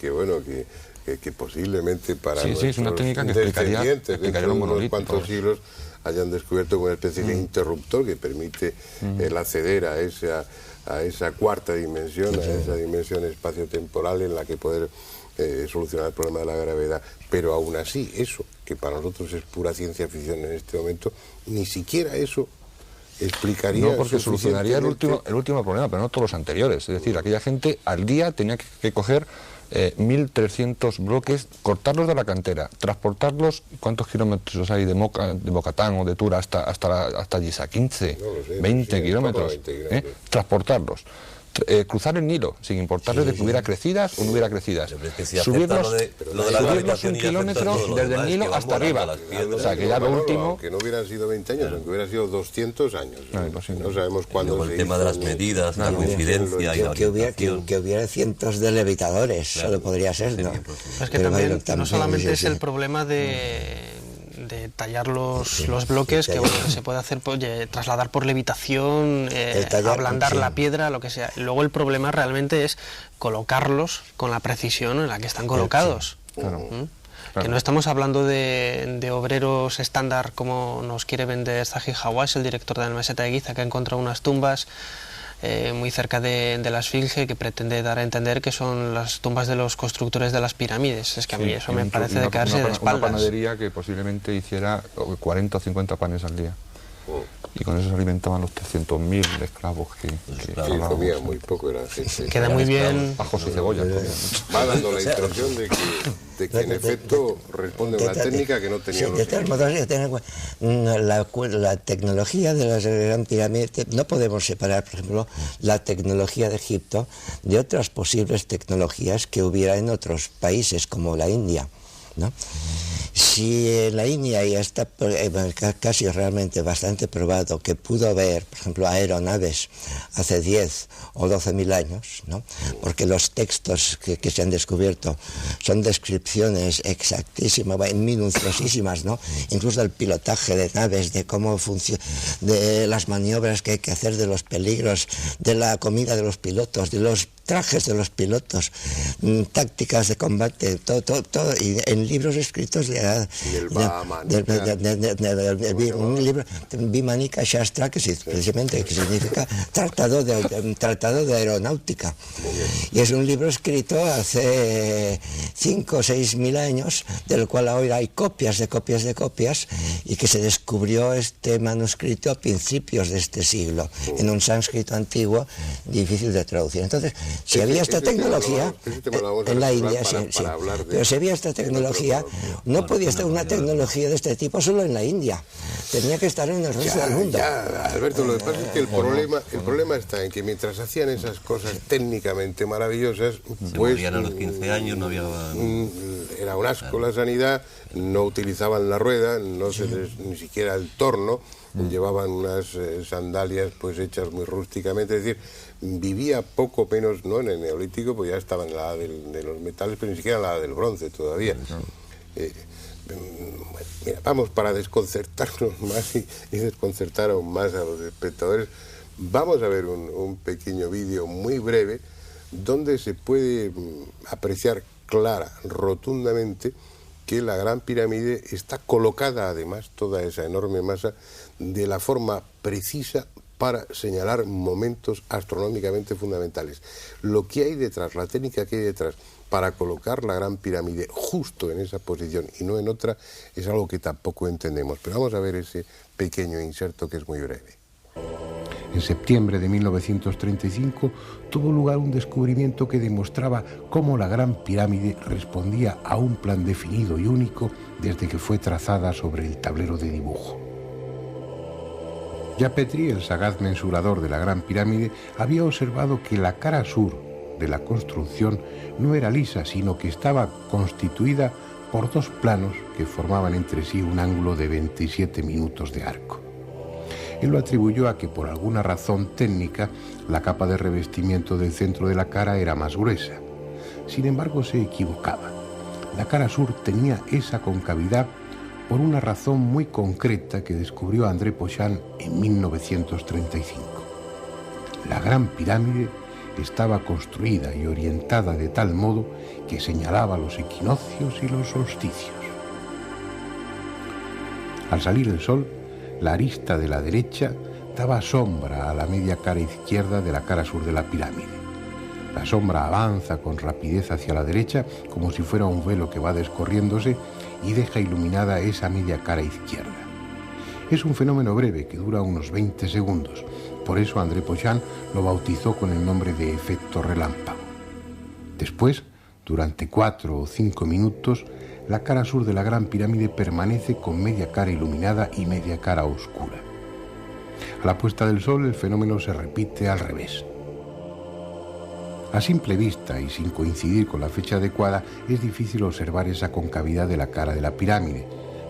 Speaker 1: posiblemente para
Speaker 3: es una técnica que explicaría
Speaker 1: dentro
Speaker 3: los
Speaker 1: de unos cuantos siglos hayan descubierto una especie de interruptor que permite el acceder a esa cuarta dimensión, a esa dimensión espacio-temporal en la que poder solucionar el problema de la gravedad. Pero aún así, eso, que para nosotros es pura ciencia ficción en este momento, ni siquiera eso explicaría.
Speaker 3: No, porque solucionaría el último problema, pero no todos los anteriores. Es decir, aquella gente al día tenía que coger 1.300 bloques, cortarlos de la cantera, transportarlos. ¿Cuántos kilómetros hay de Mocatán o de Tura hasta Yisa? 15, no lo sé, 20 kilómetros. Transportarlos. Cruzar el Nilo, sin importarles de que hubiera crecidas o no hubiera crecidas. Subirlos un kilómetro desde el Nilo hasta arriba. O sea, que ya lo último...
Speaker 1: Que no hubieran sido 20 años, aunque hubieran sido 200 años. No sabemos cuándo se
Speaker 4: el tema de las medidas, la coincidencia y la orientación.
Speaker 5: Que hubiera cientos de levitadores, solo podría ser, ¿no?
Speaker 2: Es que también no solamente es el problema de tallar los bloques, que bueno, se puede hacer trasladar por levitación, ablandar la piedra, lo que sea. Luego el problema realmente es colocarlos con la precisión en la que están colocados.
Speaker 3: Claro.
Speaker 2: Que no estamos hablando de obreros estándar como nos quiere vender Zahi Hawass, el director de la meseta de Giza, que ha encontrado unas tumbas muy cerca de la Esfinge, que pretende dar a entender que son las tumbas de los constructores de las pirámides. Es que a mí eso me parece de caerse de espaldas.
Speaker 3: Una panadería que posiblemente hiciera 40 o 50 panes al día. Y con eso se alimentaban los 300.000 esclavos que
Speaker 1: comían muy poco, era gente.
Speaker 2: Queda muy bien.
Speaker 3: Ajos y cebollas.
Speaker 1: Va dando la impresión de que en efecto responde a una técnica que no tenía.
Speaker 5: De todos modos, la tecnología de las Gran Pirámide, no podemos separar, por ejemplo, la tecnología de Egipto de otras posibles tecnologías que hubiera en otros países como la India, ¿no? Si en la India ya está casi realmente bastante probado que pudo haber, por ejemplo, aeronaves hace 10 o 12.000 años, ¿no? Porque los textos que se han descubierto son descripciones exactísimas, minuciosísimas, ¿no? Incluso del pilotaje de naves, de cómo funciona, de las maniobras que hay que hacer, de los peligros, de la comida de los pilotos, de los trajes de los pilotos, tácticas de combate, todo, y en libros escritos un libro, Vimanika Shastra, que precisamente significa tratado de aeronáutica. Y es un libro escrito hace 5 o 6.000 años, del cual ahora hay copias de copias, y que se descubrió este manuscrito a principios de este siglo, en un sánscrito antiguo, difícil de traducir. Entonces, si había esta tecnología en la India, pero si había esta tecnología, no podía estar una tecnología de este tipo solo en la India, tenía que estar en el resto del mundo.
Speaker 1: Alberto, lo que pasa es que el problema está en que mientras hacían esas cosas técnicamente maravillosas, pues
Speaker 4: morían a los 15 años, no había...
Speaker 1: Era un asco la sanidad, no utilizaban la rueda, ni siquiera el torno, llevaban unas sandalias pues hechas muy rústicamente, es decir, vivía poco menos, no en el Neolítico, pues ya estaba en la edad de los metales, pero ni siquiera en la edad del bronce todavía. Mira, vamos, para desconcertarnos más y desconcertar aún más a los espectadores, vamos a ver un pequeño vídeo muy breve donde se puede apreciar rotundamente que la Gran Pirámide está colocada, además, toda esa enorme masa, de la forma precisa para señalar momentos astronómicamente fundamentales. Lo que hay detrás, la técnica que hay detrás para colocar la Gran Pirámide justo en esa posición y no en otra, es algo que tampoco entendemos. Pero vamos a ver ese pequeño inserto que es muy breve.
Speaker 6: En septiembre de 1935 tuvo lugar un descubrimiento que demostraba cómo la Gran Pirámide respondía a un plan definido y único desde que fue trazada sobre el tablero de dibujo. Yapetri, el sagaz mensurador de la Gran Pirámide, había observado que la cara sur de la construcción no era lisa, sino que estaba constituida por dos planos que formaban entre sí un ángulo de 27 minutos de arco. Él lo atribuyó a que por alguna razón técnica la capa de revestimiento del centro de la cara era más gruesa. Sin embargo, se equivocaba. La cara sur tenía esa concavidad por una razón muy concreta que descubrió André Pochon en 1935. La Gran Pirámide estaba construida y orientada de tal modo que señalaba los equinoccios y los solsticios. Al salir el sol, la arista de la derecha daba sombra a la media cara izquierda de la cara sur de la pirámide. La sombra avanza con rapidez hacia la derecha como si fuera un velo que va descorriéndose y deja iluminada esa media cara izquierda. Es un fenómeno breve que dura unos 20 segundos. Por eso André Pochant lo bautizó con el nombre de efecto relámpago. Después, durante 4 o 5 minutos, la cara sur de la Gran Pirámide permanece con media cara iluminada y media cara oscura. A la puesta del sol el fenómeno se repite al revés. A simple vista y sin coincidir con la fecha adecuada es difícil observar esa concavidad de la cara de la pirámide,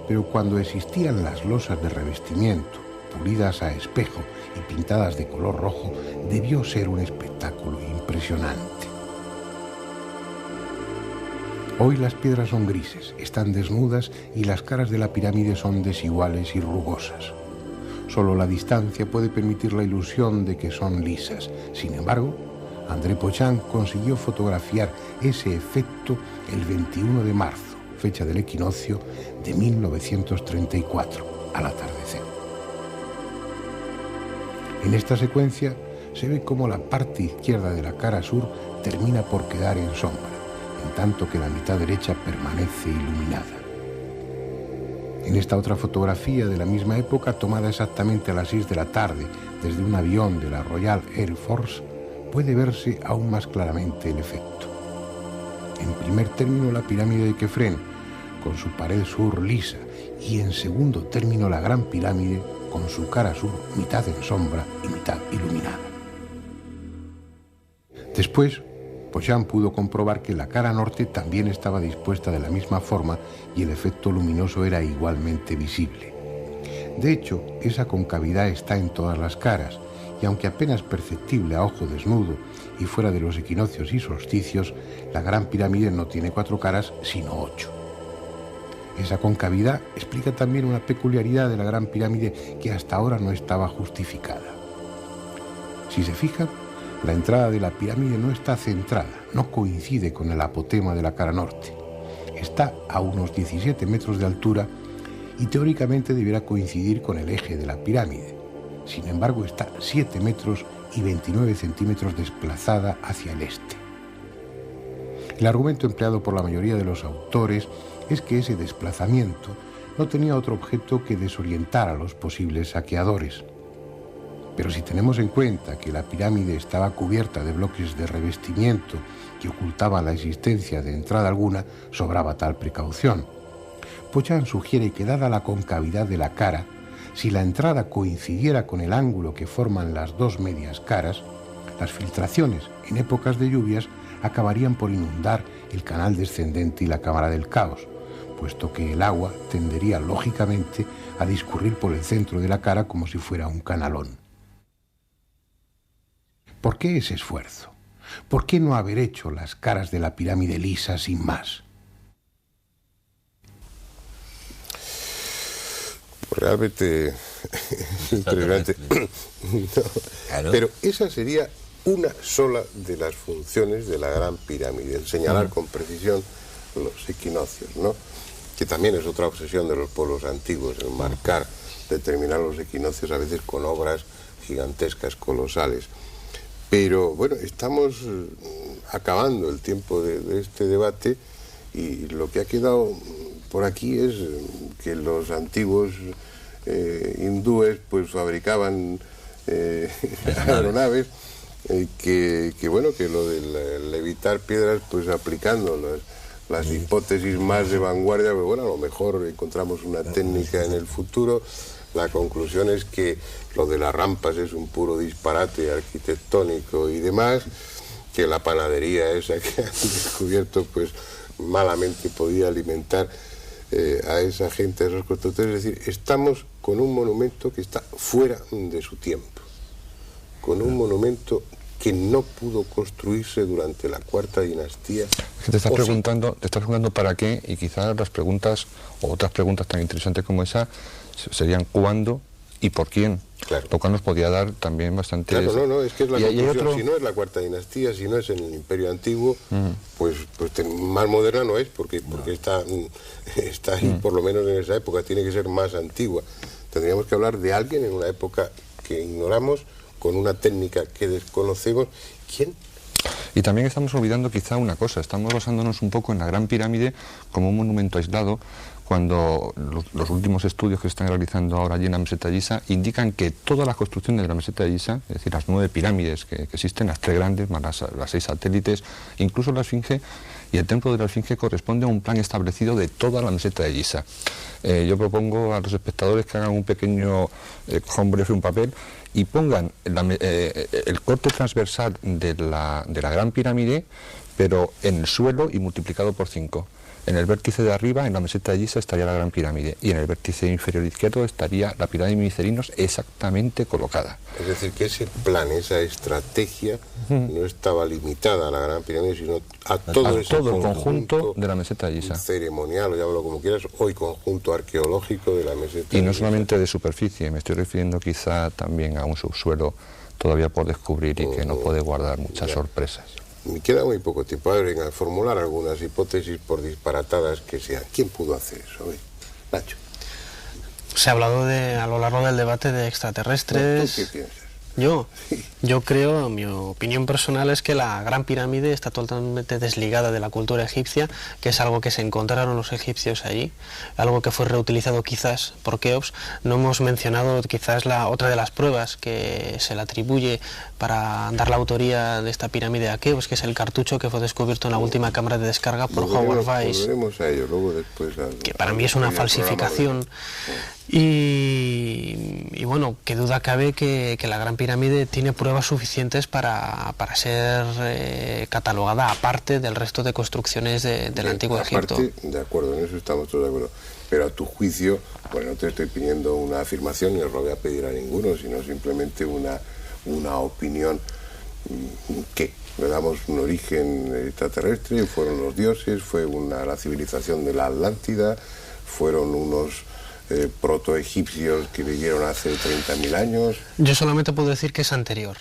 Speaker 6: pero cuando existían las losas de revestimiento, pulidas a espejo y pintadas de color rojo, debió ser un espectáculo impresionante. Hoy las piedras son grises, están desnudas y las caras de la pirámide son desiguales y rugosas. Solo la distancia puede permitir la ilusión de que son lisas. Sin embargo, André Pochant consiguió fotografiar ese efecto el 21 de marzo, fecha del equinoccio de 1934, al atardecer. En esta secuencia se ve cómo la parte izquierda de la cara sur termina por quedar en sombra, en tanto que la mitad derecha permanece iluminada. En esta otra fotografía de la misma época, tomada exactamente a las 6 de la tarde desde un avión de la Royal Air Force, puede verse aún más claramente el efecto. En primer término, la pirámide de Kefren, con su pared sur lisa, y en segundo término, la Gran Pirámide, con su cara sur mitad en sombra y mitad iluminada. Después, Pochant pudo comprobar que la cara norte también estaba dispuesta de la misma forma y el efecto luminoso era igualmente visible. De hecho, esa concavidad está en todas las caras, y aunque apenas perceptible a ojo desnudo y fuera de los equinoccios y solsticios, la Gran Pirámide no tiene 4 caras, sino 8. Esa concavidad explica también una peculiaridad de la Gran Pirámide que hasta ahora no estaba justificada. Si se fijan, la entrada de la pirámide no está centrada, no coincide con el apotema de la cara norte. Está a unos 17 metros de altura y teóricamente debiera coincidir con el eje de la pirámide. Sin embargo, está 7 metros y 29 centímetros desplazada hacia el este. El argumento empleado por la mayoría de los autores es que ese desplazamiento no tenía otro objeto que desorientar a los posibles saqueadores. Pero si tenemos en cuenta que la pirámide estaba cubierta de bloques de revestimiento que ocultaban la existencia de entrada alguna, sobraba tal precaución. Pochant sugiere que, dada la concavidad de la cara, si la entrada coincidiera con el ángulo que forman las dos medias caras, las filtraciones en épocas de lluvias acabarían por inundar el canal descendente y la cámara del caos, puesto que el agua tendería lógicamente a discurrir por el centro de la cara como si fuera un canalón. ¿Por qué ese esfuerzo? ¿Por qué no haber hecho las caras de la pirámide lisas sin más?
Speaker 1: Realmente es impresionante. No, claro. Pero esa sería una sola de las funciones de la Gran Pirámide, el señalar con precisión los equinoccios, ¿no? Que también es otra obsesión de los pueblos antiguos, el marcar, determinar los equinoccios a veces con obras gigantescas, colosales. Pero bueno, estamos acabando el tiempo de este debate y lo que ha quedado por aquí es que los antiguos hindúes pues fabricaban aeronaves, que bueno, que lo de levitar piedras pues aplicando las hipótesis más de vanguardia, pero bueno, a lo mejor encontramos una técnica en el futuro. La conclusión es que lo de las rampas es un puro disparate arquitectónico y demás, que la panadería esa que han descubierto pues malamente podía alimentar a esa gente, a esos constructores. Es decir, estamos con un monumento que está fuera de su tiempo, con un monumento que no pudo construirse durante la Cuarta Dinastía.
Speaker 3: Te estás preguntando para qué, y quizás las preguntas, o otras preguntas tan interesantes como esa, serían cuándo y por quién.
Speaker 1: Claro.
Speaker 3: Lo cual nos podría dar también bastante...
Speaker 1: Claro, no, es que es la conclusión. Si no es la Cuarta Dinastía, si no es en el Imperio Antiguo, pues más moderna no es, porque está ahí, por lo menos en esa época, tiene que ser más antigua. Tendríamos que hablar de alguien en una época que ignoramos, con una técnica que desconocemos. ¿Quién?
Speaker 3: Y también estamos olvidando quizá una cosa, estamos basándonos un poco en la Gran Pirámide como un monumento aislado, cuando los últimos estudios que se están realizando ahora allí en la meseta de Giza indican que todas las construcciones de la meseta de Giza, es decir, las 9 pirámides que existen, las 3 grandes, más las 6 satélites, incluso la Esfinge y el templo de la Esfinge, corresponde a un plan establecido de toda la meseta de Giza. Yo propongo a los espectadores que hagan un pequeño hombre un papel y pongan el corte transversal de la Gran Pirámide, pero en el suelo y multiplicado por 5. En el vértice de arriba, en la meseta de Giza, estaría la Gran Pirámide, y en el vértice inferior izquierdo estaría la pirámide de Micerinos exactamente colocada.
Speaker 1: Es decir, que ese plan, esa estrategia, no estaba limitada a la Gran Pirámide, sino a todo el
Speaker 3: conjunto de la meseta de Giza.
Speaker 1: Ceremonial, o llámalo como quieras, hoy conjunto arqueológico de la meseta de Giza.
Speaker 3: Y no solamente de superficie, me estoy refiriendo quizá también a un subsuelo todavía por descubrir y que no puede guardar muchas sorpresas.
Speaker 1: Me queda muy poco tiempo. A ver, venga, formular algunas hipótesis, por disparatadas que sean. ¿Quién pudo hacer eso? Nacho.
Speaker 2: Se ha hablado a lo largo del debate de extraterrestres.
Speaker 1: ¿Tú qué piensas?
Speaker 2: Yo creo, mi opinión personal es que la Gran Pirámide está totalmente desligada de la cultura egipcia, que es algo que se encontraron los egipcios allí, algo que fue reutilizado quizás por Keops. No hemos mencionado quizás otra de las pruebas que se le atribuye para dar la autoría de esta pirámide a Keops, que es el cartucho que fue descubierto en la última cámara de descarga por Howard Weiss.
Speaker 1: Volveremos a ello luego después.
Speaker 2: Que para mí es una falsificación. Y bueno, qué duda cabe que la Gran Pirámide tiene pruebas suficientes para ser catalogada aparte del resto de construcciones del Antiguo Egipto.
Speaker 1: De acuerdo, en eso estamos todos de acuerdo. Pero a tu juicio, bueno, no te estoy pidiendo una afirmación, ni os lo voy a pedir a ninguno, sino simplemente una opinión que le damos un origen extraterrestre, fueron los dioses, fue la civilización de la Atlántida, fueron unos protoegipcios que vivieron hace 30.000 años.
Speaker 2: Yo solamente puedo decir que es anterior.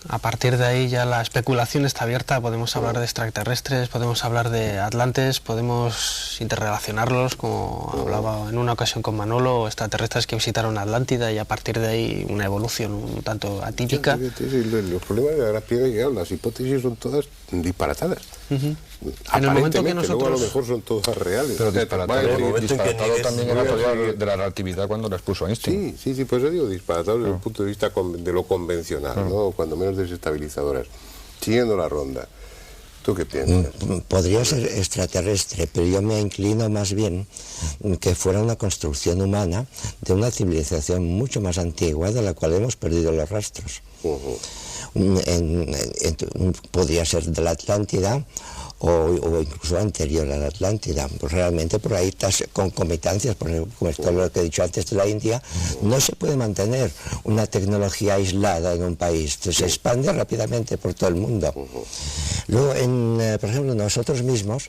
Speaker 2: A partir de ahí ya la especulación está abierta, podemos hablar de extraterrestres, podemos hablar de atlantes, podemos interrelacionarlos, como hablaba en una ocasión con Manolo, extraterrestres que visitaron Atlántida, y a partir de ahí una evolución un tanto atípica.
Speaker 1: Los problemas de la Gran Pirámide, las hipótesis son todas disparatadas.
Speaker 2: En el momento que nosotros...
Speaker 1: luego a lo mejor son todas reales.
Speaker 3: Pero disparatado también era la teoría de la relatividad cuando la expuso Einstein.
Speaker 1: Sí, pues yo digo disparatado desde el punto de vista de lo convencional, ¿no? Cuando menos desestabilizadoras. Siguiendo la ronda, ¿tú qué piensas?
Speaker 5: Podría ser extraterrestre, pero yo me inclino más bien que fuera una construcción humana de una civilización mucho más antigua de la cual hemos perdido los rastros. Podría ser de la Atlántida o incluso anterior a la Atlántida. Pues realmente por ahí estas concomitancias, como esto lo que he dicho antes de la India, no se puede mantener una tecnología aislada en un país, se expande rápidamente por todo el mundo. Luego, por ejemplo, nosotros mismos,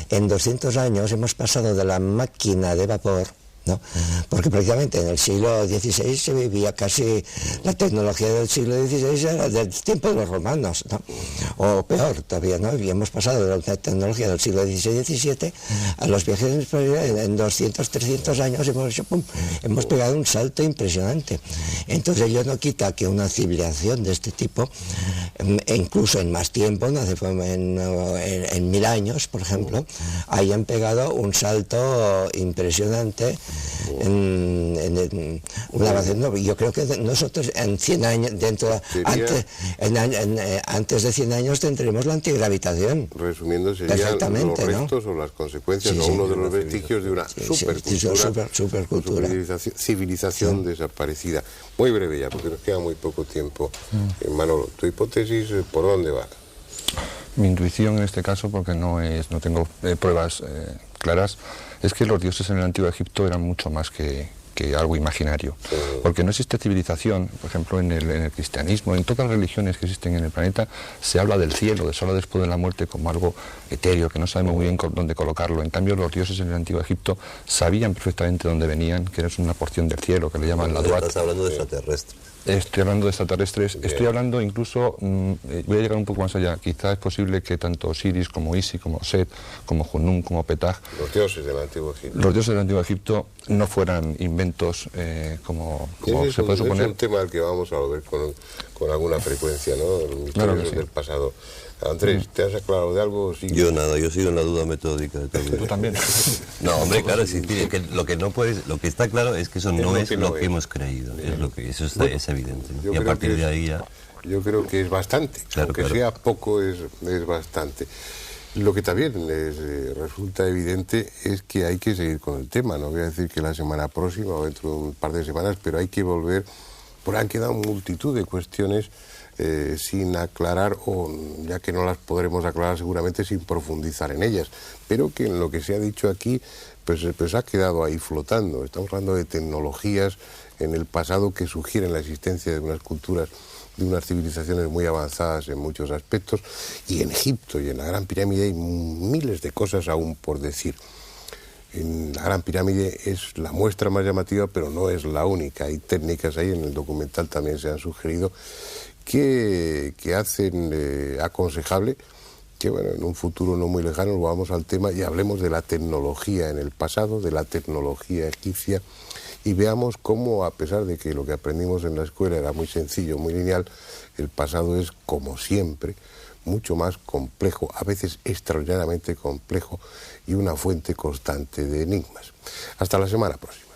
Speaker 5: en 200 años hemos pasado de la máquina de vapor, ¿no? Porque prácticamente en el siglo XVI se vivía casi la tecnología del siglo XVI era del tiempo de los romanos, ¿no? O peor todavía, ¿no? Y hemos pasado de la tecnología del siglo XVI-XVII a los viajes en 200, 300 años hemos pegado un salto impresionante. Entonces ello no quita que una civilización de este tipo, e incluso en más tiempo, ¿no? en 1000 años, por ejemplo, hayan pegado un salto impresionante yo creo que nosotros en 100 años, antes de 100 años tendremos la antigravitación.
Speaker 1: Resumiendo, serían los restos, ¿no? O las consecuencias, o uno de los vestigios de una supercultura, civilización desaparecida. Muy breve ya, porque nos queda muy poco tiempo. Manolo, tu hipótesis, ¿por dónde va?
Speaker 3: Mi intuición en este caso, porque no tengo pruebas claras, es que los dioses en el Antiguo Egipto eran mucho más que algo imaginario, porque no existe civilización. Por ejemplo, en el cristianismo, en todas las religiones que existen en el planeta, se habla del cielo, se habla después de la muerte como algo etéreo, que no sabemos muy bien dónde colocarlo. En cambio, los dioses en el Antiguo Egipto sabían perfectamente dónde venían, que era una porción del cielo, que le llaman la Duat.
Speaker 4: Estás hablando de extraterrestres.
Speaker 3: Estoy hablando de extraterrestres, estoy hablando incluso, voy a llegar un poco más allá, quizá es posible que tanto Osiris como Isis, como Set, como Junum, como Petah,
Speaker 1: los dioses del Antiguo Egipto,
Speaker 3: no fueran inventos monumentos como
Speaker 1: Ese
Speaker 3: se puede suponer.
Speaker 1: Es un tema al que vamos a volver con alguna frecuencia, ¿no?
Speaker 3: Claro que sí.
Speaker 1: Del pasado. Andrés, ¿te has aclarado de algo? Sí.
Speaker 4: Yo nada, yo sigo en la duda metódica de todo.
Speaker 3: Tú también.
Speaker 4: No, hombre, claro, sí, es que lo que no puedes, lo que está claro es que eso no es lo que hemos creído, es lo que eso es evidente. Y a partir de ahí ya.
Speaker 1: Yo creo que es bastante,
Speaker 4: claro,
Speaker 1: aunque sea poco, es bastante. Lo que también resulta evidente es que hay que seguir con el tema. No voy a decir que la semana próxima o dentro de un par de semanas, pero hay que volver, porque han quedado multitud de cuestiones sin aclarar, o ya que no las podremos aclarar seguramente sin profundizar en ellas, pero que en lo que se ha dicho aquí pues ha quedado ahí flotando. Estamos hablando de tecnologías en el pasado que sugieren la existencia de unas culturas, de unas civilizaciones muy avanzadas en muchos aspectos, y en Egipto y en la Gran Pirámide hay miles de cosas aún por decir. En la Gran Pirámide es la muestra más llamativa, pero no es la única. Hay técnicas ahí, en el documental también se han sugerido, que hacen aconsejable que, bueno, en un futuro no muy lejano volvamos al tema y hablemos de la tecnología en el pasado, de la tecnología egipcia, y veamos cómo, a pesar de que lo que aprendimos en la escuela era muy sencillo, muy lineal, el pasado es, como siempre, mucho más complejo, a veces extraordinariamente complejo, y una fuente constante de enigmas. Hasta la semana próxima.